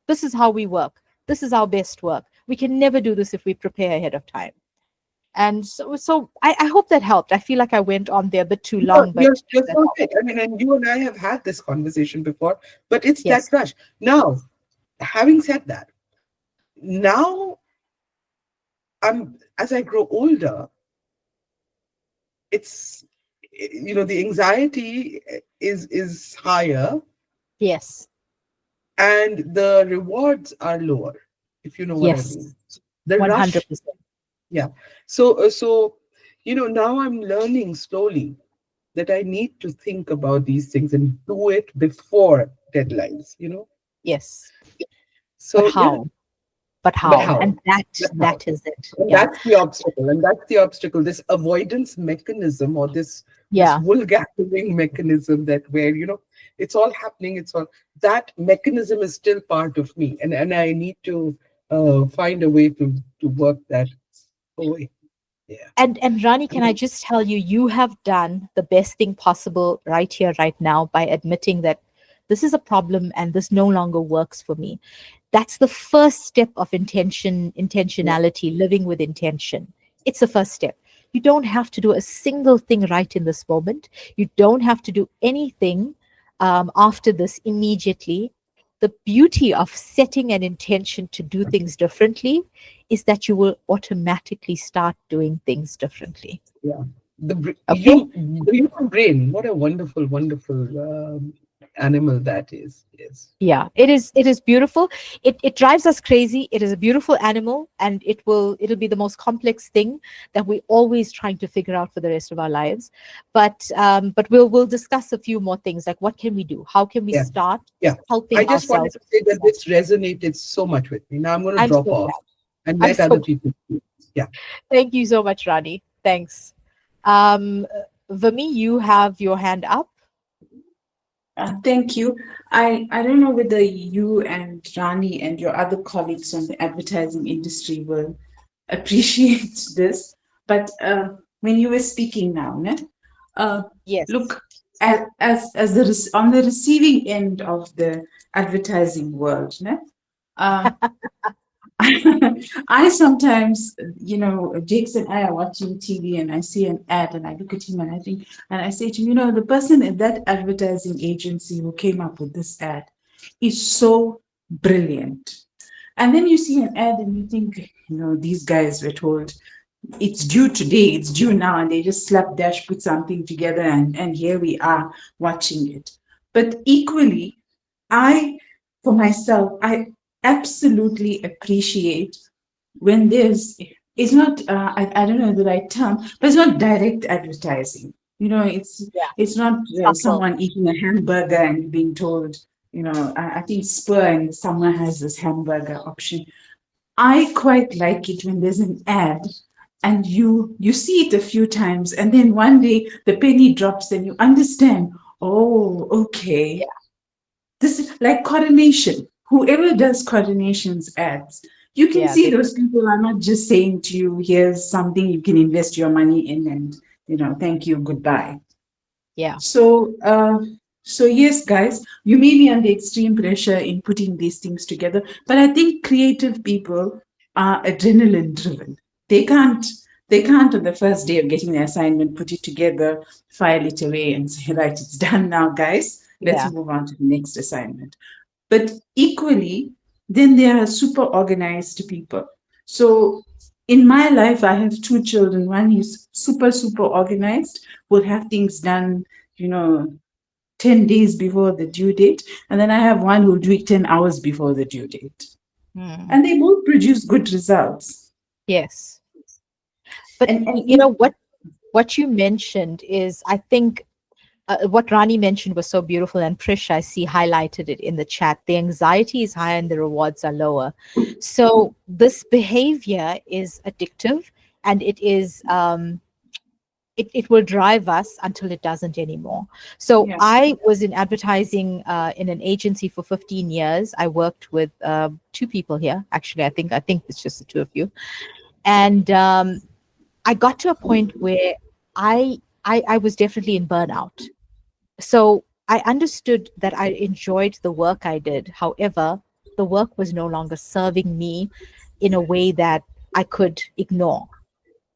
Speaker 1: this is how we work. This is our best work. We can never do this if we prepare ahead of time. And so I hope that helped. I feel like I went on there a bit too
Speaker 2: You're,
Speaker 1: long,
Speaker 2: you're,
Speaker 1: but
Speaker 2: you're
Speaker 1: that
Speaker 2: so
Speaker 1: helped.
Speaker 2: right. I mean, and you and I have had this conversation before, but it's that
Speaker 1: Yes.
Speaker 2: rush. Now, having said that, now as I grow older, it's, the anxiety is higher
Speaker 1: Yes.
Speaker 2: and the rewards are lower, if you know what I mean.
Speaker 1: Yes.
Speaker 2: The rush,
Speaker 1: 100%.
Speaker 2: yeah. So now I'm learning slowly that I need to think about these things and do it before deadlines.
Speaker 1: Yes. But
Speaker 2: So yeah,
Speaker 1: how? But
Speaker 2: but
Speaker 1: how?
Speaker 2: how?
Speaker 1: And that
Speaker 2: But how?
Speaker 1: that is it.
Speaker 2: And
Speaker 1: Yeah.
Speaker 2: that's the obstacle. And that's the obstacle. This avoidance mechanism or this
Speaker 1: Yeah.
Speaker 2: wool gathering mechanism that where it's all happening. It's all that mechanism is still part of me, and I need to find a way to work that away. Yeah.
Speaker 1: And Rani,
Speaker 2: I
Speaker 1: can I
Speaker 2: mean,
Speaker 1: just tell you, you have done the best thing possible right here, right now, by admitting that this is a problem and this no longer works for me. That's the first step of
Speaker 2: yeah,
Speaker 1: intentionality, living with intention. It's the first step. You don't have to do a single thing right in this moment. You don't have to do anything after this immediately. The beauty of setting an intention to do things differently is that you will automatically start doing things differently.
Speaker 2: yeah.
Speaker 1: Okay.
Speaker 2: The human brain. What a wonderful, wonderful animal that is. Yes.
Speaker 1: Yeah, it is beautiful. It drives us crazy. It is a beautiful animal and it'll be the most complex thing that we're always trying to figure out for the rest of our lives. But we'll discuss a few more things like what can we do? How can we
Speaker 2: Yeah.
Speaker 1: start
Speaker 2: Yeah. I
Speaker 1: helping
Speaker 2: just wanted
Speaker 1: ourselves?
Speaker 2: to say that this resonated so much with me. Now I'm going to
Speaker 1: I'm
Speaker 2: drop
Speaker 1: so
Speaker 2: off
Speaker 1: glad.
Speaker 2: and
Speaker 1: I'm
Speaker 2: let
Speaker 1: so
Speaker 2: other
Speaker 1: glad.
Speaker 2: people speak. Yeah.
Speaker 1: Thank you so much, Rani. Thanks. Um Vami, you have your hand up.
Speaker 3: Thank you. I don't know whether you and Rani and your other colleagues from the advertising industry will appreciate this, but when you were speaking now, ne?
Speaker 1: Yes.
Speaker 3: Look, on the receiving end of the advertising world, ne? Uh, I sometimes, Jakes and I are watching TV and I see an ad and I look at him and I think, and I say to him, the person in that advertising agency who came up with this ad is so brilliant. And then you see an ad and you think, these guys were told it's due today, it's due now, and they just slapdash put something together and here we are watching it. But equally, I, for myself, I absolutely appreciate when it's not, I don't know the right term, but it's not direct advertising. It's
Speaker 1: Yeah.
Speaker 3: it's not
Speaker 1: Subtle.
Speaker 3: someone eating a hamburger and being told, I think Spur and someone has this hamburger option. I quite like it when there's an ad and you see it a few times and then one day the penny drops and you understand, oh, okay,
Speaker 1: Yeah.
Speaker 3: this is like coordination. Whoever does coordinations ads, you can
Speaker 1: Yeah.
Speaker 3: see those people are not just saying to you, here's something you can invest your money in and, thank you, goodbye.
Speaker 1: Yeah.
Speaker 3: So yes, guys, you may be under extreme pressure in putting these things together, but I think creative people are adrenaline driven. They can't They can't, on the first day of getting the assignment, put it together, file it away, and say, right, it's done now, guys. Let's
Speaker 1: Yeah.
Speaker 3: move on to the next assignment. But equally, then there are super organized people. So in my life, I have two children. One is super, super organized, will have things done, 10 days before the due date. And then I have one who'll do it 10 hours before the due date.
Speaker 1: Hmm.
Speaker 3: And they both produce good results.
Speaker 1: Yes. But
Speaker 3: And
Speaker 1: you know what you mentioned is, I think, what Rani mentioned was so beautiful, and Prish, I see, highlighted it in the chat. The anxiety is higher and the rewards are lower. So this behavior is addictive, and it will drive us until it doesn't anymore. So
Speaker 3: yeah,
Speaker 1: I was in advertising in an agency for 15 years. I worked with two people here. Actually, I think it's just the two of you. And I got to a point where I was definitely in burnout. So I understood that I enjoyed the work I did. However, the work was no longer serving me in a way that I could ignore.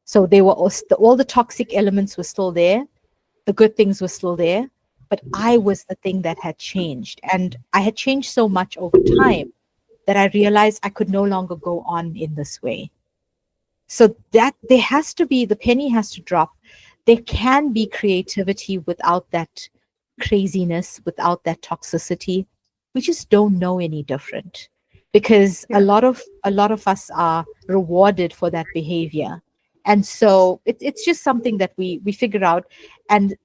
Speaker 1: So they were all the toxic elements were still there. The good things were still there, but I was the thing that had changed, and I had changed so much over time that I realized I could no longer go on in this way. So that there has to be, the penny has to drop. There can be creativity without that craziness, without that toxicity. We just don't know any different, because
Speaker 3: yeah,
Speaker 1: a lot of us are rewarded for that behavior. And so it's just something that we figure out, and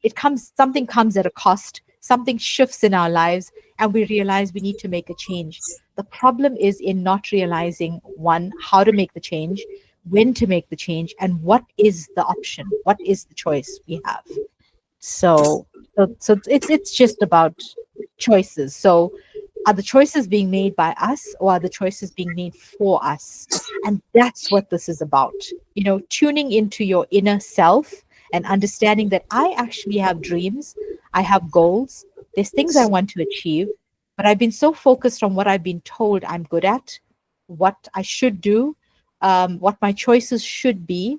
Speaker 1: something comes at a cost, something shifts in our lives, and we realize we need to make a change. The problem is in not realizing, one, how to make the change, when to make the change, and what is the option, what is the choice we have. So it's just about choices. So are the choices being made by us, or are the choices being made for us? And that's what this is about. Tuning into your inner self and understanding that I actually have dreams, I have goals, there's things I want to achieve, but I've been so focused on what I've been told I'm good at, what I should do, what my choices should be,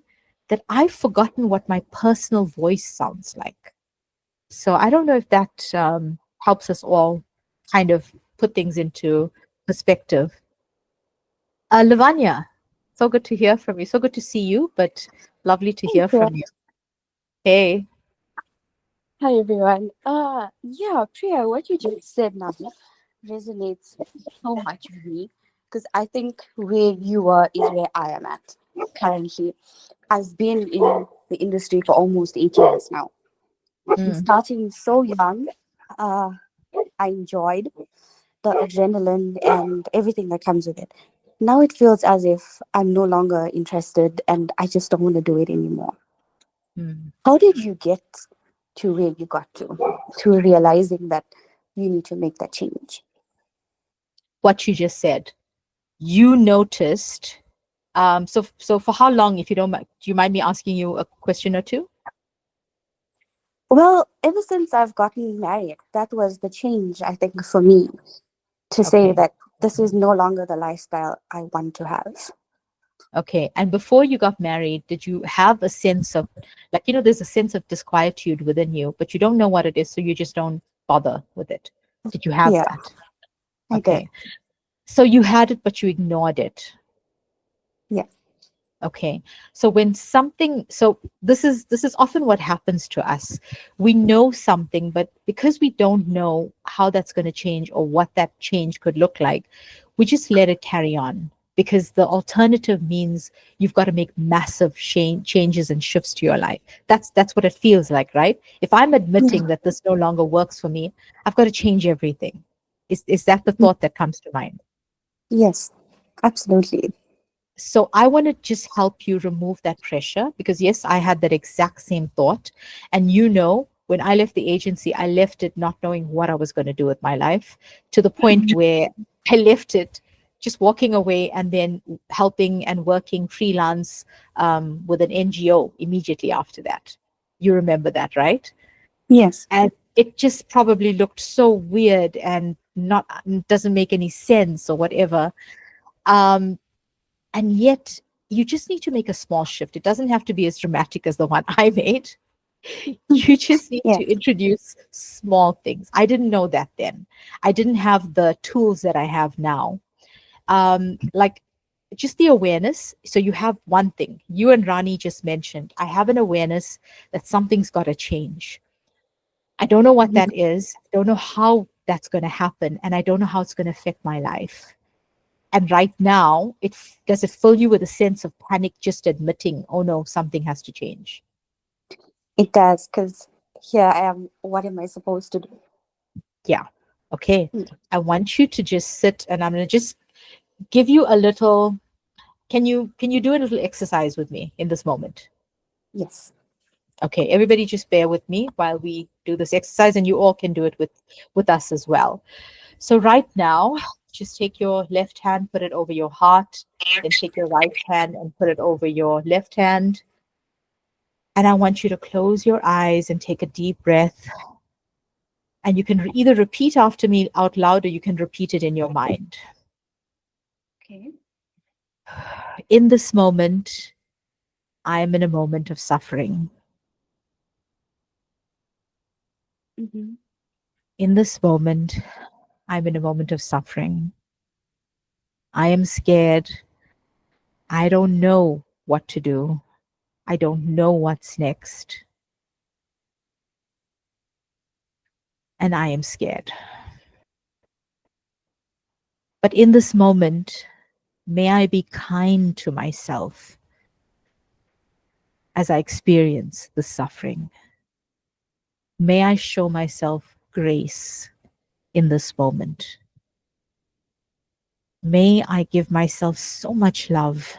Speaker 1: that I've forgotten what my personal voice sounds like. So I don't know if that helps us all kind of put things into perspective. Lavanya, so good to hear from you. So good to see you, but lovely to hear
Speaker 4: Yeah.
Speaker 1: from you. Hey.
Speaker 4: Hi everyone. Yeah, Priya, what you just said now resonates so much with me because I think where you are is where I am at currently. I've been in the industry for almost 8 years now. And
Speaker 1: Mm,
Speaker 4: starting so young, uh, I enjoyed the adrenaline and everything that comes with it. Now it feels as if I'm no longer interested and I just don't want to do it anymore.
Speaker 1: mm.
Speaker 4: How did you get to where you got to realizing that you need to make that change?
Speaker 1: What you just said, you noticed. So for how long, if you don't mind, do you mind me asking you a question or two?
Speaker 4: Well, ever since I've gotten married, that was the change, I think, for me to say
Speaker 1: Okay.
Speaker 4: that this is no longer the lifestyle I want to have.
Speaker 1: Okay. And before you got married, did you have a sense of, like, there's a sense of disquietude within you, but you don't know what it is, so you just don't bother with it? Did you have
Speaker 4: Yeah,
Speaker 1: that?
Speaker 4: I did.
Speaker 1: Okay. So you had it, but you ignored it.
Speaker 4: Yeah.
Speaker 1: Okay. So this is often what happens to us. We know something, but because we don't know how that's going to change or what that change could look like, we just let it carry on, because the alternative means you've got to make massive changes and shifts to your life. That's what it feels like, right? If I'm admitting that this no longer works for me, I've got to change everything. Is that the thought that comes to mind?
Speaker 4: Yes, absolutely.
Speaker 1: So I want to just help you remove that pressure, because yes, I had that exact same thought. And when I left the agency, I left it not knowing what I was going to do with my life, to the point where I left it just walking away and then helping and working freelance with an NGO immediately after that. You remember that, right?
Speaker 4: Yes.
Speaker 1: And it just probably looked so weird and not doesn't make any sense or whatever. Um, and yet you just need to make a small shift. It doesn't have to be as dramatic as the one I made. You just need to
Speaker 4: Yes.
Speaker 1: introduce small things. I didn't know that then. I didn't have the tools that I have now. Like just the awareness. So you have one thing. You and Rani just mentioned, I have an awareness that something's got to change. I don't know what that is. I don't know how that's going to happen. And I don't know how it's going to affect my life. And right now, does it fill you with a sense of panic just admitting, oh no, something has to change?
Speaker 4: It does, because here I am. What am I supposed to do?
Speaker 1: Yeah. Okay.
Speaker 4: Mm.
Speaker 1: I want you to just sit, and I'm going to just give you a little. Can you do a little exercise with me in this moment?
Speaker 4: Yes.
Speaker 1: Okay, everybody just bear with me while we do this exercise, and you all can do it with us as well. So right now, just take your left hand, put it over your heart, then take your right hand and put it over your left hand. And I want you to close your eyes and take a deep breath. And you can either repeat after me out loud, or you can repeat it in your mind.
Speaker 4: Okay.
Speaker 1: In this moment, I am in a moment of suffering.
Speaker 4: Mm-hmm.
Speaker 1: In this moment, I'm in a moment of suffering. I am scared. I don't know what to do. I don't know what's next. And I am scared. But in this moment, may I be kind to myself as I experience the suffering. May I show myself grace in this moment. May I give myself so much love,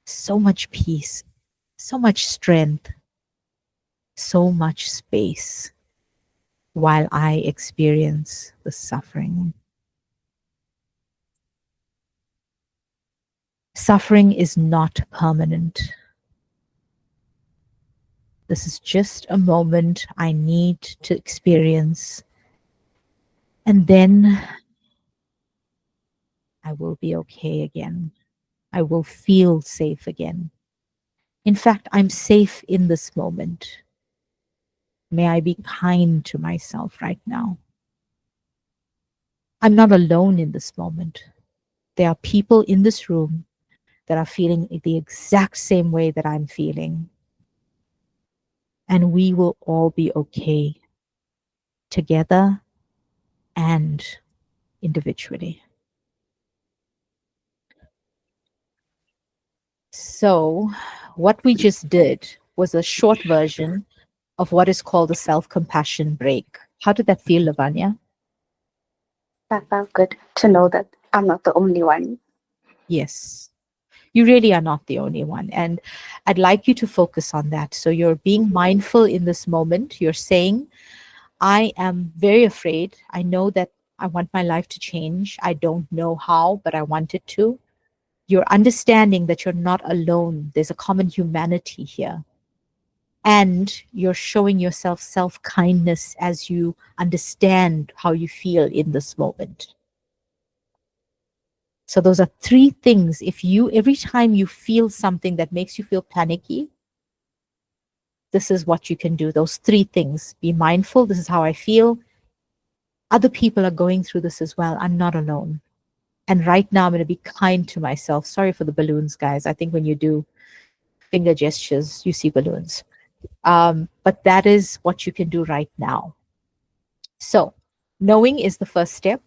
Speaker 1: so much peace, so much strength, so much space while I experience the suffering. Suffering is not permanent. This is just a moment I need to experience. And then I will be okay again. I will feel safe again. In fact, I'm safe in this moment. May I be kind to myself right now. I'm not alone in this moment. There are people in this room that are feeling the exact same way that I'm feeling. And we will all be okay together and individually. So, what we just did was a short version of what is called a self-compassion break. How did that feel, Lavanya?
Speaker 4: That felt good to know that I'm not the only one.
Speaker 1: Yes, you really are not the only one. And I'd like you to focus on that. So you're being mindful in this moment. You're saying, I am very afraid. I know that I want my life to change. I don't know how, but I want it to. You're understanding that you're not alone. There's a common humanity here. And you're showing yourself self-kindness as you understand how you feel in this moment. So those are three things. Every time you feel something that makes you feel panicky, this is what you can do. Those three things. Be mindful. This is how I feel. Other people are going through this as well. I'm not alone. And right now I'm going to be kind to myself. Sorry for the balloons, guys. I think when you do finger gestures, you see balloons. But that is what you can do right now. So knowing is the first step.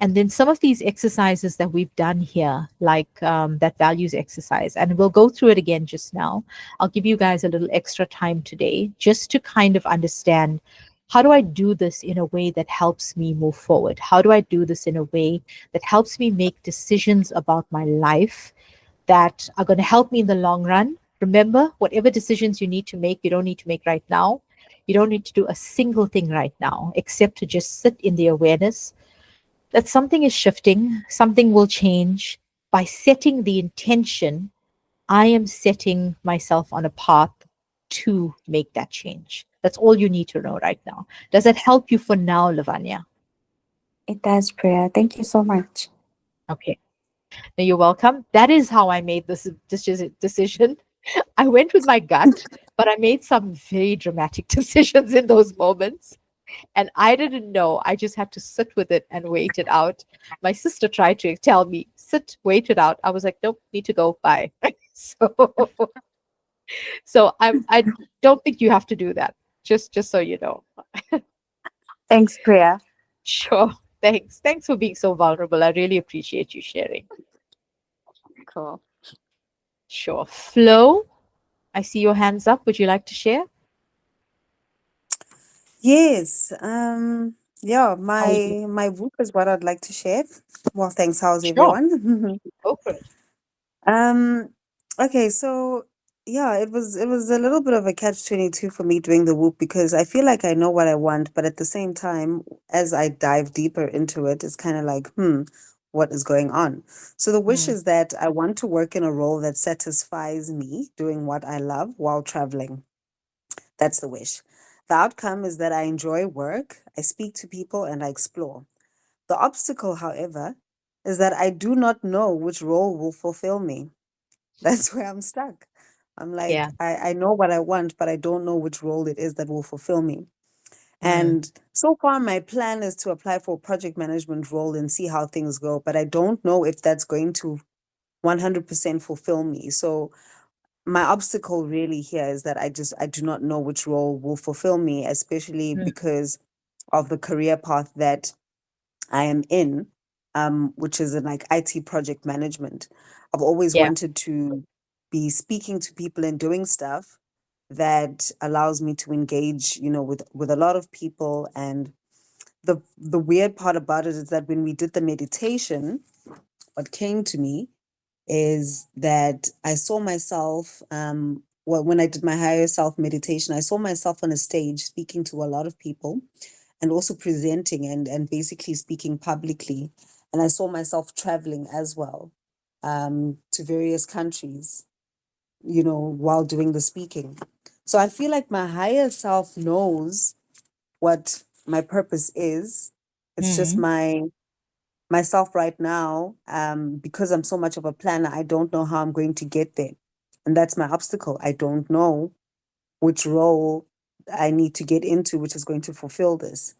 Speaker 1: And then some of these exercises that we've done here, like that values exercise, and we'll go through it again just now. I'll give you guys a little extra time today just to kind of understand, how do I do this in a way that helps me move forward? How do I do this in a way that helps me make decisions about my life that are going to help me in the long run? Remember, whatever decisions you need to make, you don't need to make right now. You don't need to do a single thing right now, except to just sit in the awareness that something is shifting, something will change. By setting the intention, I am setting myself on a path to make that change. That's all you need to know right now. Does that help you for now, Lavanya?
Speaker 4: It does, Priya. Thank you so much.
Speaker 1: Okay. No, you're welcome. That is how I made this decision. I went with my gut, but I made some very dramatic decisions in those moments. And I didn't know. I just had to sit with it and wait it out. My sister tried to tell me, sit, wait it out. I was like, nope, need to go. Bye. so I don't think you have to do that. Just so you know.
Speaker 4: Thanks, Priya.
Speaker 1: Sure. Thanks. Thanks for being so vulnerable. I really appreciate you sharing.
Speaker 4: Cool.
Speaker 1: Sure. Flo, I see your hands up. Would you like to share?
Speaker 5: Yes. Yeah,
Speaker 1: How are you?
Speaker 5: my WOOP is what I'd like to share. Well, thanks. How's
Speaker 1: Sure.
Speaker 5: everyone?
Speaker 1: Go for it.
Speaker 5: Um, okay, so yeah, it was a little bit of a catch-22 for me doing the WOOP because I feel like I know what I want, but at the same time, as I dive deeper into it, it's kind of like, what is going on? So the wish
Speaker 1: Mm,
Speaker 5: is that I want to work in a role that satisfies me doing what I love while traveling. That's the wish. The outcome is that I enjoy work, I speak to people, and I explore. The obstacle, however, is that I do not know which role will fulfill me. That's where I'm stuck. I'm
Speaker 1: yeah.
Speaker 5: like, I know what I want, but I don't know which role it is that will fulfill me.
Speaker 1: Mm,
Speaker 5: And so far, my plan is to apply for a project management role and see how things go, but I don't know if that's going to 100% fulfill me. So my obstacle really here is that I do not know which role will fulfill me, especially
Speaker 1: mm,
Speaker 5: because of the career path that I am in, which is in like IT project management. I've always
Speaker 1: yeah.
Speaker 5: wanted to be speaking to people and doing stuff that allows me to engage, with a lot of people. And the weird part about it is that when we did the meditation, what came to me is that I saw myself, well, when I did my higher self meditation, I saw myself on a stage speaking to a lot of people and also presenting and basically speaking publicly. And I saw myself traveling as well, to various countries, while doing the speaking. So I feel like my higher self knows what my purpose is. It's just
Speaker 1: Mm,
Speaker 5: myself right now, because I'm so much of a planner, I don't know how I'm going to get there. And that's my obstacle. I don't know which role I need to get into, which is going to fulfill this.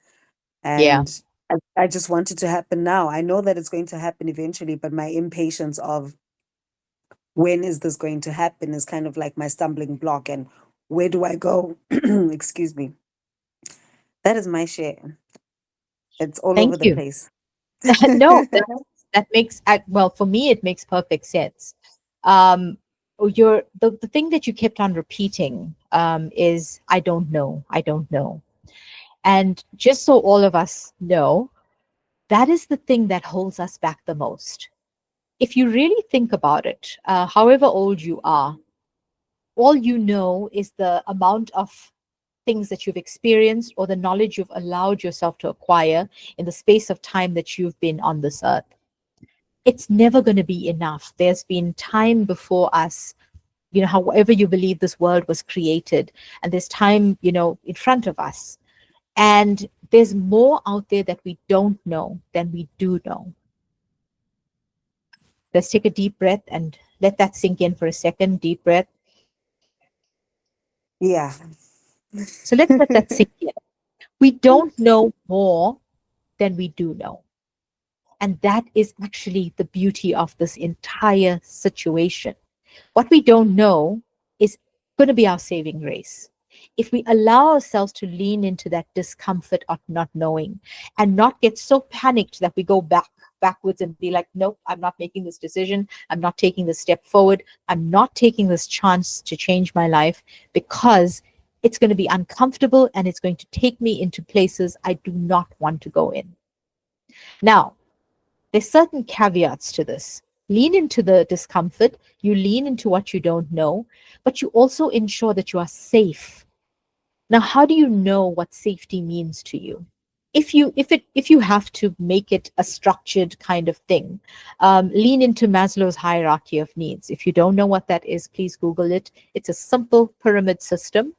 Speaker 1: yeah.
Speaker 5: And I just want it to happen now. I know that it's going to happen eventually, but my impatience of when is this going to happen is kind of like my stumbling block. And where do I go? Excuse me. That is my share. It's all
Speaker 1: Thank
Speaker 5: over the
Speaker 1: you.
Speaker 5: place.
Speaker 1: No, that makes well, for me it makes perfect sense. The thing that you kept on repeating is I don't know. And just so all of us know, that is the thing that holds us back the most. If you really think about it, however old you are, all you know is the amount of things that you've experienced or the knowledge you've allowed yourself to acquire in the space of time that you've been on this earth. It's never going to be enough. There's been time before us, however you believe this world was created, and there's time, in front of us. And there's more out there that we don't know than we do know. Let's take a deep breath and let that sink in for a second. Deep breath.
Speaker 5: Yeah.
Speaker 1: So let's let that sink in. We don't know more than we do know. And that is actually the beauty of this entire situation. What we don't know is going to be our saving grace. If we allow ourselves to lean into that discomfort of not knowing and not get so panicked that we go backwards and be like, nope, I'm not making this decision. I'm not taking this step forward. I'm not taking this chance to change my life because it's going to be uncomfortable and it's going to take me into places I do not want to go in. Now, there's certain caveats to this. Lean into the discomfort, you lean into what you don't know, but you also ensure that you are safe. Now, how do you know what safety means to you? If you have to make it a structured kind of thing, lean into Maslow's hierarchy of needs. If you don't know what that is, please Google it. It's a simple pyramid system.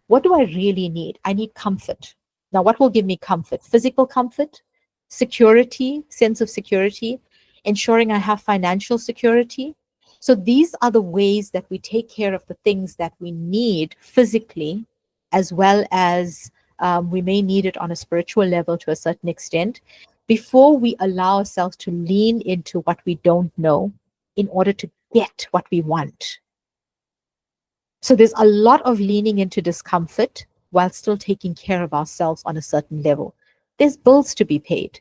Speaker 1: What do I really need? I need comfort. Now, what will give me comfort? Physical comfort, security, sense of security, ensuring I have financial security. So these are the ways that we take care of the things that we need physically, as well as we may need it on a spiritual level to a certain extent, before we allow ourselves to lean into what we don't know in order to get what we want. So there's a lot of leaning into discomfort while still taking care of ourselves on a certain level. There's bills to be paid.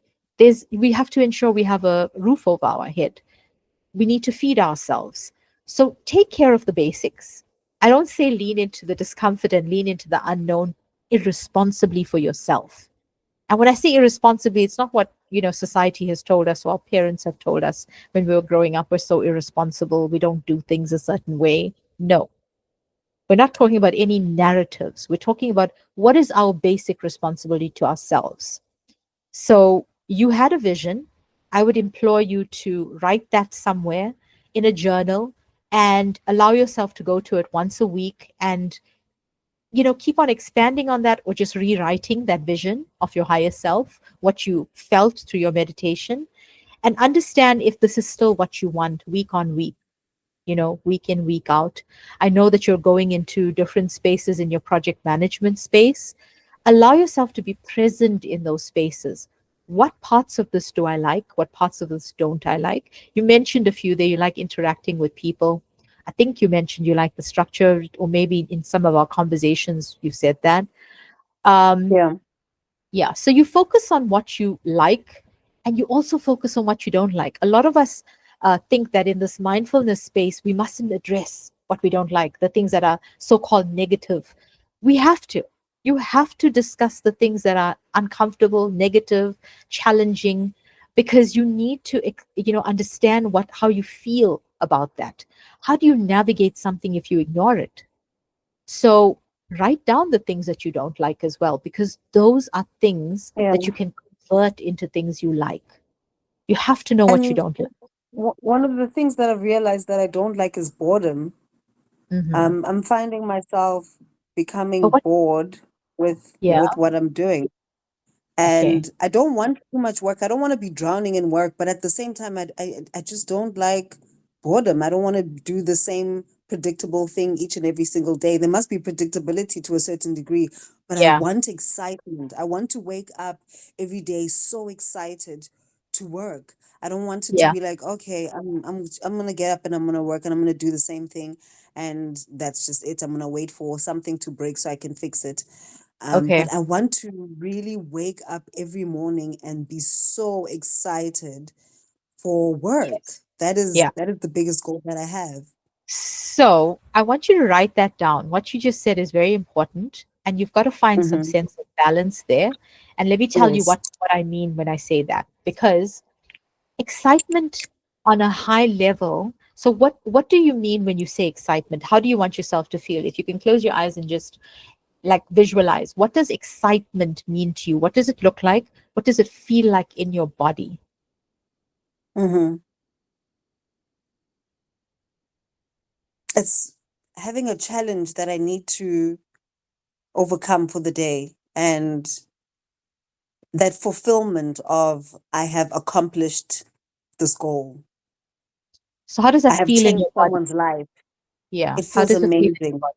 Speaker 1: We have to ensure we have a roof over our head. We need to feed ourselves. So take care of the basics. I don't say lean into the discomfort and lean into the unknown irresponsibly for yourself. And when I say irresponsibly, it's not what society has told us or our parents have told us when we were growing up. We're so irresponsible. We don't do things a certain way. No, we're not talking about any narratives. We're talking about what is our basic responsibility to ourselves. So you had a vision. I would implore you to write that somewhere in a journal and allow yourself to go to it once a week and keep on expanding on that, or just rewriting that vision of your higher self, what you felt through your meditation, and understand if this is still what you want week on week, week in, week out. I know that you're going into different spaces in your project management space. Allow yourself to be present in those spaces. What parts of this do I like? What parts of this don't I like? You mentioned a few there. You like interacting with people. I think you mentioned you like the structure, or maybe in some of our conversations, you said that. Um,
Speaker 5: Yeah.
Speaker 1: yeah. So you focus on what you like, and you also focus on what you don't like. A lot of us think that in this mindfulness space, we mustn't address what we don't like, the things that are so called negative. We have to. You have to discuss the things that are uncomfortable, negative, challenging, because you need to, understand how you feel about that. How do you navigate something if you ignore it? So write down the things that you don't like as well, because those are things
Speaker 5: Yeah.
Speaker 1: that you can convert into things you like. You have to know what you
Speaker 5: And
Speaker 1: don't like.
Speaker 5: one of the things that I've realized that I don't like is boredom.
Speaker 1: Hmm.
Speaker 5: I'm finding myself
Speaker 1: But
Speaker 5: becoming
Speaker 1: what?
Speaker 5: bored with
Speaker 1: Yeah.
Speaker 5: what I'm doing.
Speaker 1: Okay.
Speaker 5: And I don't want too much work. I don't want to be drowning in work, but at the same time, I just don't like boredom. I don't want to do the same predictable thing each and every single day. There must be predictability to a certain degree, but I
Speaker 1: Yeah.
Speaker 5: want excitement. I want to wake up every day so excited to work. I don't want it to
Speaker 1: Yeah.
Speaker 5: be like, okay, I'm gonna get up and I'm gonna work and I'm gonna do the same thing, and that's just it. I'm gonna wait for something to break so I can fix it.
Speaker 1: Okay.
Speaker 5: But I want to really wake up every morning and be so excited for work.
Speaker 1: Yes.
Speaker 5: That is
Speaker 1: Yeah.
Speaker 5: that is the biggest goal that I have.
Speaker 1: So I want you to write that down. What you just said is very important, and you've got to find some
Speaker 5: Mm-hmm.
Speaker 1: sense of balance there. And let me tell you
Speaker 5: Yes.
Speaker 1: what I mean when I say that, because excitement on a high level. So what do you mean when you say excitement? How do you want yourself to feel? If you can close your eyes and just like visualize, what does excitement mean to you? What does it look like? What does it feel like in your body?
Speaker 5: Mm-hmm. It's having a challenge that I need to overcome for the day, and that fulfillment of I have accomplished this goal.
Speaker 1: So how does
Speaker 5: I
Speaker 1: that
Speaker 5: have
Speaker 1: feel in
Speaker 5: changed
Speaker 1: your body?
Speaker 5: someone's life.
Speaker 1: Yeah.
Speaker 5: It
Speaker 1: How
Speaker 5: feels
Speaker 1: does it feel in your
Speaker 5: amazing.
Speaker 1: body?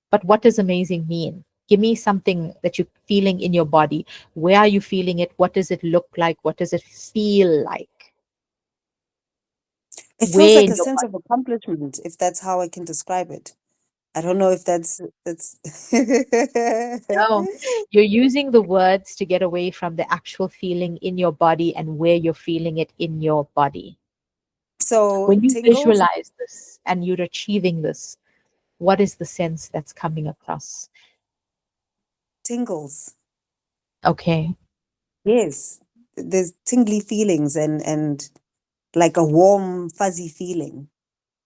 Speaker 1: But what does amazing mean? Give me something that you're feeling in your body. Where are you feeling it? What does it look like? What does it feel like?
Speaker 5: It feels
Speaker 1: Where
Speaker 5: like
Speaker 1: in
Speaker 5: a
Speaker 1: your
Speaker 5: sense
Speaker 1: body?
Speaker 5: of accomplishment, if that's how I can describe it. I don't know if that's
Speaker 1: No, you're using the words to get away from the actual feeling in your body and where you're feeling it in your body.
Speaker 5: so
Speaker 1: When you
Speaker 5: tingles,
Speaker 1: visualize this and you're achieving this, what is the sense that's coming across?
Speaker 5: tingles.
Speaker 1: Okay,
Speaker 5: Yes. There's tingly feelings and like a warm, fuzzy feeling.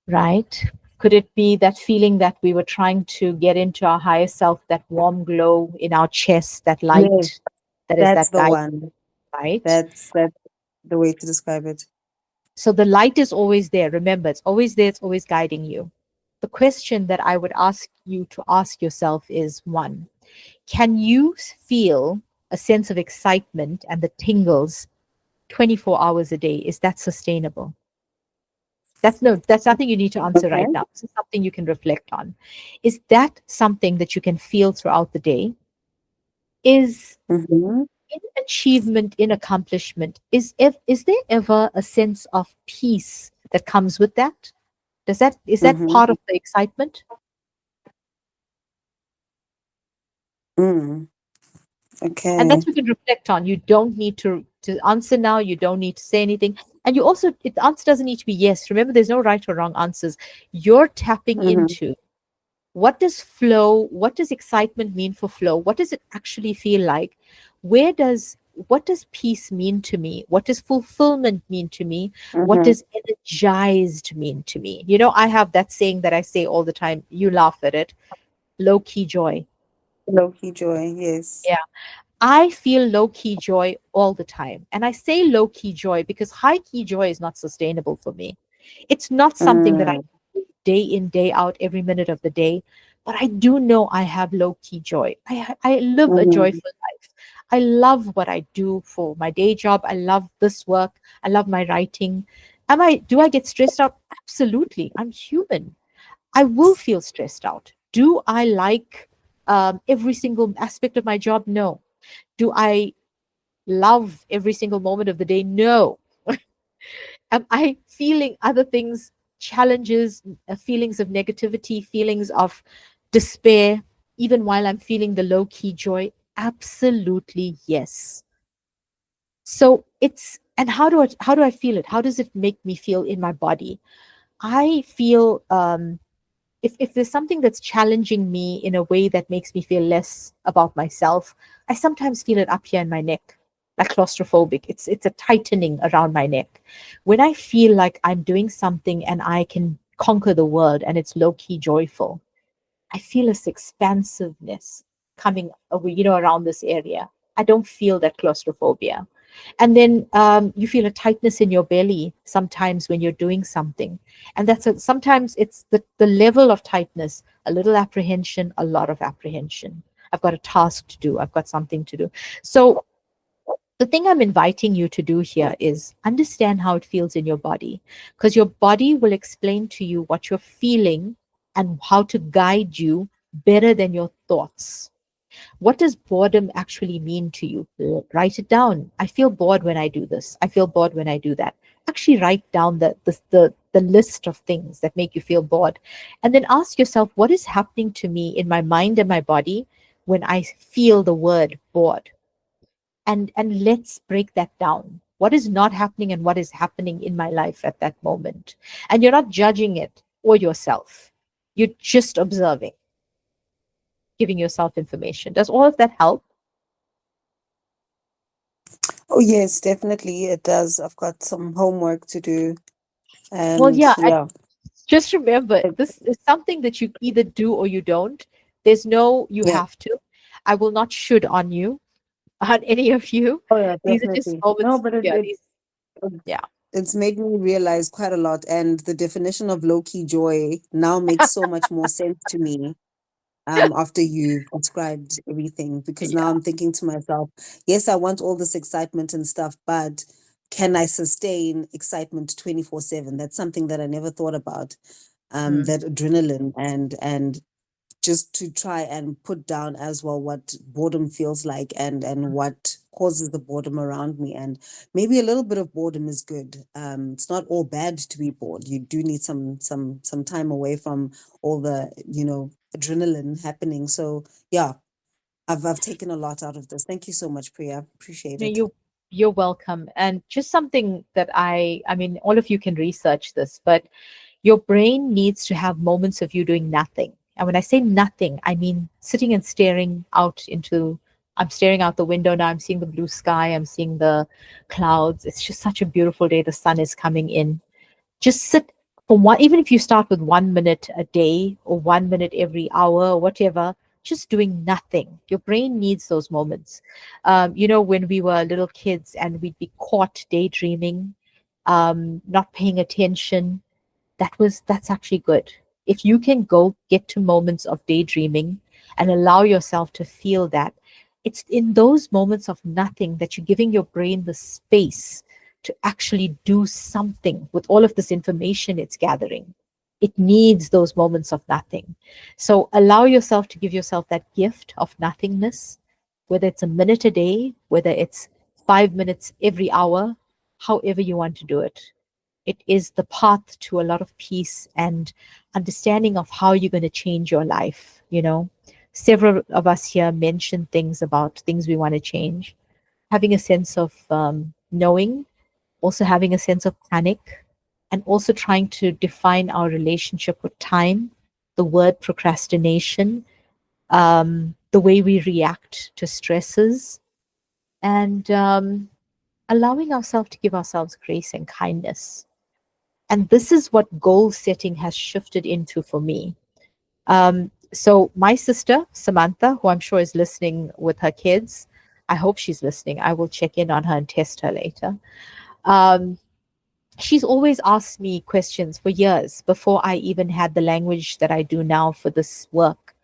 Speaker 1: right. Could it be that feeling that we were trying to get into our higher self, that warm glow in our chest, that
Speaker 5: Yes,
Speaker 1: light that is
Speaker 5: that's
Speaker 1: that
Speaker 5: the
Speaker 1: guide,
Speaker 5: one.
Speaker 1: right?
Speaker 5: That's the way to describe it.
Speaker 1: So the light is always there. Remember, it's always there, it's always guiding you. The question that I would ask you to ask yourself is one, can you feel a sense of excitement and the tingles 24 hours a day, is that sustainable? That's nothing you need to answer
Speaker 5: Okay.
Speaker 1: right now. This is something you can reflect on. Is that something that you can feel throughout the day? Is
Speaker 5: Mm-hmm.
Speaker 1: in achievement, in accomplishment, is there ever a sense of peace that comes with that? Is that
Speaker 5: Mm-hmm.
Speaker 1: part of the excitement?
Speaker 5: Mm.
Speaker 1: And
Speaker 5: Okay.
Speaker 1: that you can reflect on. You don't need to answer now. You don't need to say anything. And you also, the answer doesn't need to be yes. Remember, there's no right or wrong answers. You're tapping
Speaker 5: Mm-hmm.
Speaker 1: into what does flow, what does excitement mean for flow? What does it actually feel like? What does peace mean to me? What does fulfillment mean to me? What
Speaker 5: Mm-hmm.
Speaker 1: does energized mean to me? You know, I have that saying that I say all the time. You laugh at it. Low key joy.
Speaker 5: Low key joy. Yes.
Speaker 1: Yeah. I feel low key joy all the time. And I say low key joy because high key joy is not sustainable for me. It's not something that I
Speaker 5: Mm.
Speaker 1: do day in, day out, every minute of the day. But I do know I have low key joy. I live a
Speaker 5: Mm.
Speaker 1: joyful life. I love what I do for my day job. I love this work. I love my writing. Do I get stressed out? Absolutely. I'm human. I will feel stressed out. Do I like every single aspect of my job? No. Do I love every single moment of the day? No. Am I feeling other things, challenges, feelings of negativity, feelings of despair, even while I'm feeling the low key joy? Absolutely yes. So and how do I feel it? How does it make me feel in my body? I feel if there's something that's challenging me in a way that makes me feel less about myself, I sometimes feel it up here in my neck, like claustrophobic. It's a tightening around my neck. When I feel like I'm doing something and I can conquer the world and it's low key joyful, I feel this expansiveness coming away, around this area. I don't feel that claustrophobia. And then you feel a tightness in your belly sometimes when you're doing something. And sometimes it's the level of tightness, a little apprehension, a lot of apprehension. I've got a task to do. I've got something to do. So the thing I'm inviting you to do here is understand how it feels in your body, because your body will explain to you what you're feeling and how to guide you better than your thoughts. What does boredom actually mean to you? Write it down. I feel bored when I do this. I feel bored when I do that. Actually, write down the list of things that make you feel bored. And then ask yourself, what is happening to me in my mind and my body when I feel the word bored? And let's break that down. What is not happening and what is happening in my life at that moment? And you're not judging it or yourself. You're just observing, giving yourself information. Does all of that help?
Speaker 5: Oh yes, definitely it does. I've got some homework to do,
Speaker 1: Well,
Speaker 5: and
Speaker 1: yeah,
Speaker 5: yeah.
Speaker 1: just remember
Speaker 5: it-
Speaker 1: this is something that you either do or you don't. There's no you
Speaker 5: Yeah.
Speaker 1: have to. I will not should on you, on any of you.
Speaker 5: Oh yeah,
Speaker 1: These are just
Speaker 5: definitely. No,
Speaker 1: moments.
Speaker 5: but
Speaker 1: Yeah, these, yeah.
Speaker 5: it's made me realize quite a lot, and the definition of low key joy now makes so much more sense to me. After you've described everything, because now
Speaker 1: Yeah.
Speaker 5: I'm thinking to myself, yes, I want all this excitement and stuff, but can I sustain excitement 24/7? That's something that I never thought about.
Speaker 1: Mm.
Speaker 5: That adrenaline and just to try and put down as well what boredom feels like and what causes the boredom around me, and maybe a little bit of boredom is good. It's not all bad to be bored. You do need some time away from all the adrenaline happening. So yeah, I've taken a lot out of this. Thank you so much, Priya. Appreciate
Speaker 1: No,
Speaker 5: it.
Speaker 1: you're welcome. And just something that I mean, all of you can research this, but your brain needs to have moments of you doing nothing. And when I say nothing, I mean sitting and staring out into, I'm staring out the window now, I'm seeing the blue sky, I'm seeing the clouds. It's just such a beautiful day. The sun is coming in. Just sit for one, even if you start with 1 minute a day or 1 minute every hour or whatever, just doing nothing. Your brain needs those moments. When we were little kids and we'd be caught daydreaming, not paying attention, that's actually good. If you can go get to moments of daydreaming and allow yourself to feel that, it's in those moments of nothing that you're giving your brain the space to actually do something with all of this information it's gathering. It needs those moments of nothing. So allow yourself to give yourself that gift of nothingness, whether it's a minute a day, whether it's 5 minutes every hour, however you want to do it. It is the path to a lot of peace and understanding of how you're going to change your life. You know, several of us here mentioned things about things we want to change, having a sense of knowing, also having a sense of panic, and also trying to define our relationship with time, the word procrastination, the way we react to stresses, and allowing ourselves to give ourselves grace and kindness. And this is what goal setting has shifted into for me. So my sister, Samantha, who I'm sure is listening with her kids, I hope she's listening. I will check in on her and test her later. Um, she's always asked me questions for years before I even had the language that I do now for this work.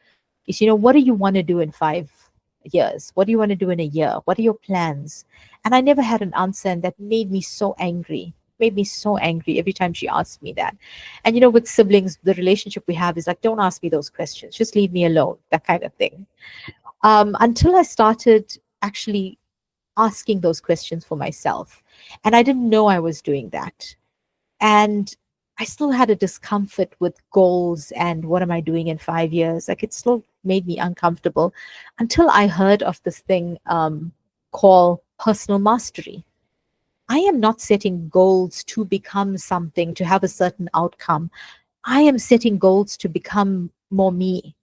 Speaker 1: Is, what do you want to do in 5 years? What do you want to do in a year? What are your plans? And I never had an answer, and that made me so angry. Made me so angry every time she asked me that. And with siblings, the relationship we have is like, don't ask me those questions. Just leave me alone, that kind of thing. Until I started actually asking those questions for myself. And I didn't know I was doing that. And I still had a discomfort with goals and what am I doing in 5 years? Like, it still made me uncomfortable until I heard of this thing called personal mastery. I am not setting goals to become something, to have a certain outcome. I am setting goals to become more me,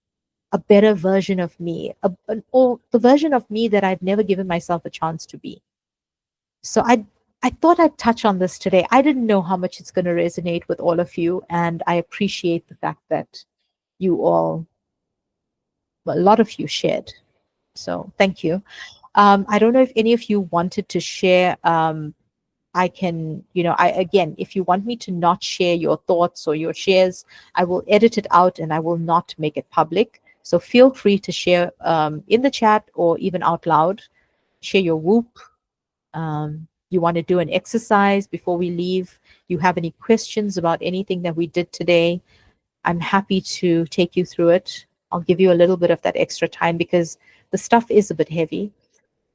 Speaker 1: a better version of me, or the version of me that I've never given myself a chance to be. So I thought I'd touch on this today. I didn't know how much it's going to resonate with all of you, and I appreciate the fact that you all, a lot of you shared. So thank you. I don't know if any of you wanted to share. I can, again, if you want me to not share your thoughts or your shares, I will edit it out and I will not make it public. So feel free to share in the chat or even out loud. Share your WOOP. You want to do an exercise before we leave. You have any questions about anything that we did today? I'm happy to take you through it. I'll give you a little bit of that extra time because the stuff is a bit heavy.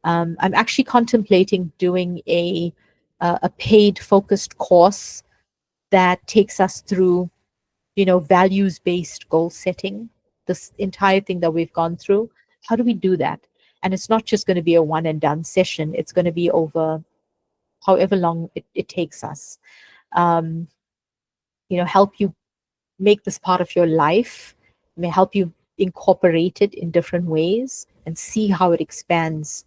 Speaker 1: I'm actually contemplating doing a paid focused course that takes us through, values-based goal setting, this entire thing that we've gone through. How do we do that? And it's not just going to be a one and done session. It's going to be over however long it takes us. Help you make this part of your life, may help you incorporate it in different ways and see how it expands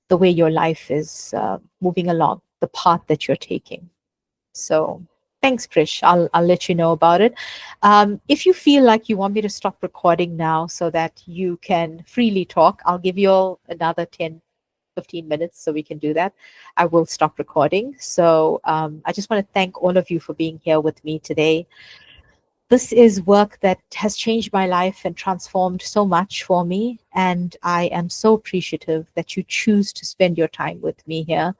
Speaker 1: the way your life is moving along, the path that you're taking. So thanks, Krish. I'll let you know about it. If you feel like you want me to stop recording now so that you can freely talk, I'll give you all another 10, 15 minutes so we can do that. I will stop recording. So I just want to thank all of you for being here with me today. This is work that has changed my life and transformed so much for me. And I am so appreciative that you choose to spend your time with me here.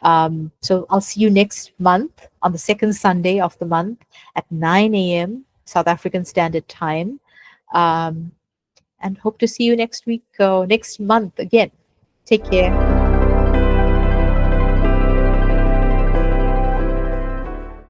Speaker 1: So I'll see you next month on the second Sunday of the month at 9 a.m. South African Standard Time. And hope to see you next week or next month again. Take care.